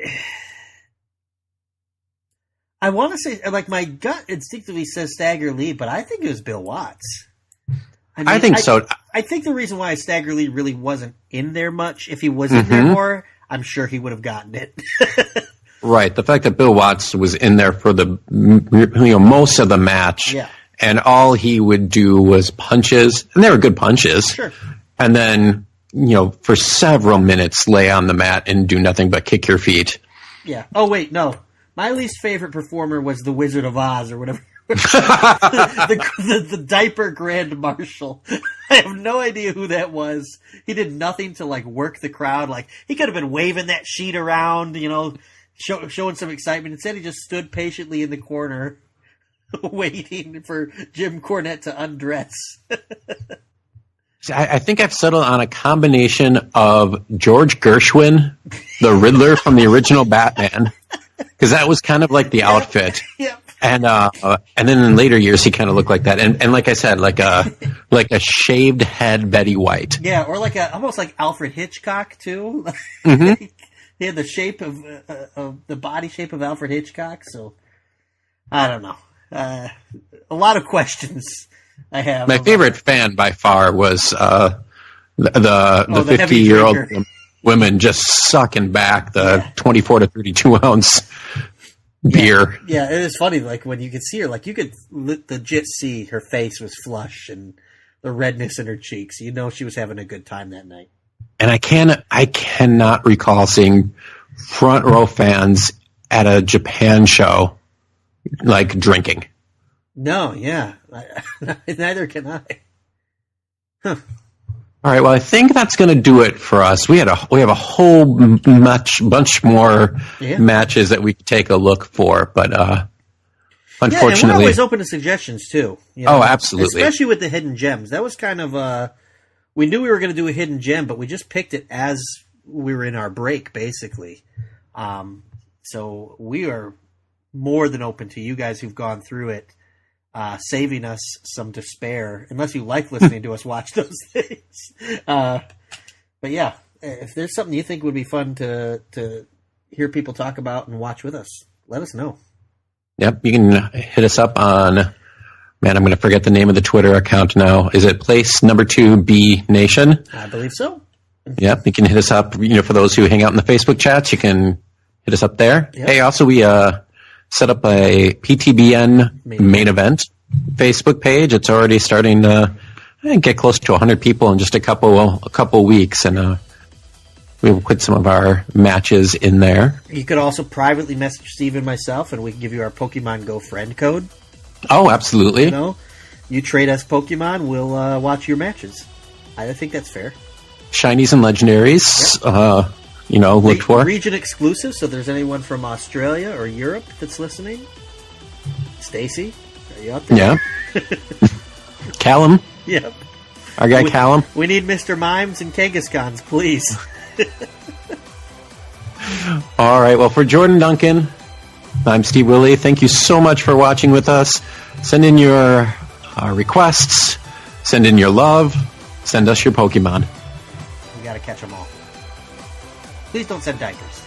want to say, like, my gut instinctively says Stagger Lee, but I think it was Bill Watts. I think so. I think the reason why Stagger Lee really wasn't in there much, if he was in there more, I'm sure he would have gotten it. Right. The fact that Bill Watts was in there for the most of the match, and all he would do was punches, and they were good punches. Sure. And then, for several minutes lay on the mat and do nothing but kick your feet. Yeah. Oh, wait, no. My least favorite performer was the Wizard of Oz or whatever. the diaper Grand Marshal. I have no idea who that was. He did nothing to like work the crowd. Like he could have been waving that sheet around, showing some excitement. Instead, he just stood patiently in the corner, waiting for Jim Cornette to undress. I think I've settled on a combination of George Gershwin, the Riddler from the original Batman, because that was kind of like the outfit. Yep. And then in later years he kind of looked like that, and like I said, like a shaved head Betty White. Yeah, or almost like Alfred Hitchcock too. He had the shape of the body shape of Alfred Hitchcock. So I don't know. A lot of questions I have. My favorite fan by far was the 50-year-old women just sucking back the 24 to 32 ounce. Beer. Yeah, it is funny. Like when you could see her, like you could legit see her face was flush and the redness in her cheeks. She was having a good time that night. And I cannot recall seeing front row fans at a Japan show like drinking. No, yeah, neither can I. Huh. All right, well, I think that's going to do it for us. We have a whole bunch more matches that we could take a look for, but unfortunately, and we're always open to suggestions too. Oh, absolutely, especially with the hidden gems. That was kind of we knew we were going to do a hidden gem, but we just picked it as we were in our break, basically. So we are more than open to you guys who've gone through it. Saving us some despair, unless you like listening to us watch those things. But yeah, if there's something you think would be fun to hear people talk about and watch with us, let us know. Yep, you can hit us up on, I'm going to forget the name of the Twitter account now. Is it place number 2B Nation? I believe so. Yep, you can hit us up. For those who hang out in the Facebook chats, you can hit us up there. Yep. Hey, also we set up a PTBN main event Facebook page. It's already starting to get close to 100 people in just a couple weeks, and we'll put some of our matches in there. You could also privately message Steve and myself, and we can give you our Pokemon Go friend code. Oh, absolutely. You trade us Pokemon, we'll watch your matches. I think that's fair. Shinies and legendaries, looked for. Region exclusive, so there's anyone from Australia or Europe that's listening. Stacy, are you out there? Yeah. Callum. Yep. Our guy Callum. We need Mr. Mimes and Kangaskhan's, please. All right. Well, for Jordan Duncan, I'm Steve Willie. Thank you so much for watching with us. Send in your requests. Send in your love. Send us your Pokemon. We gotta catch them all. Please don't send diapers.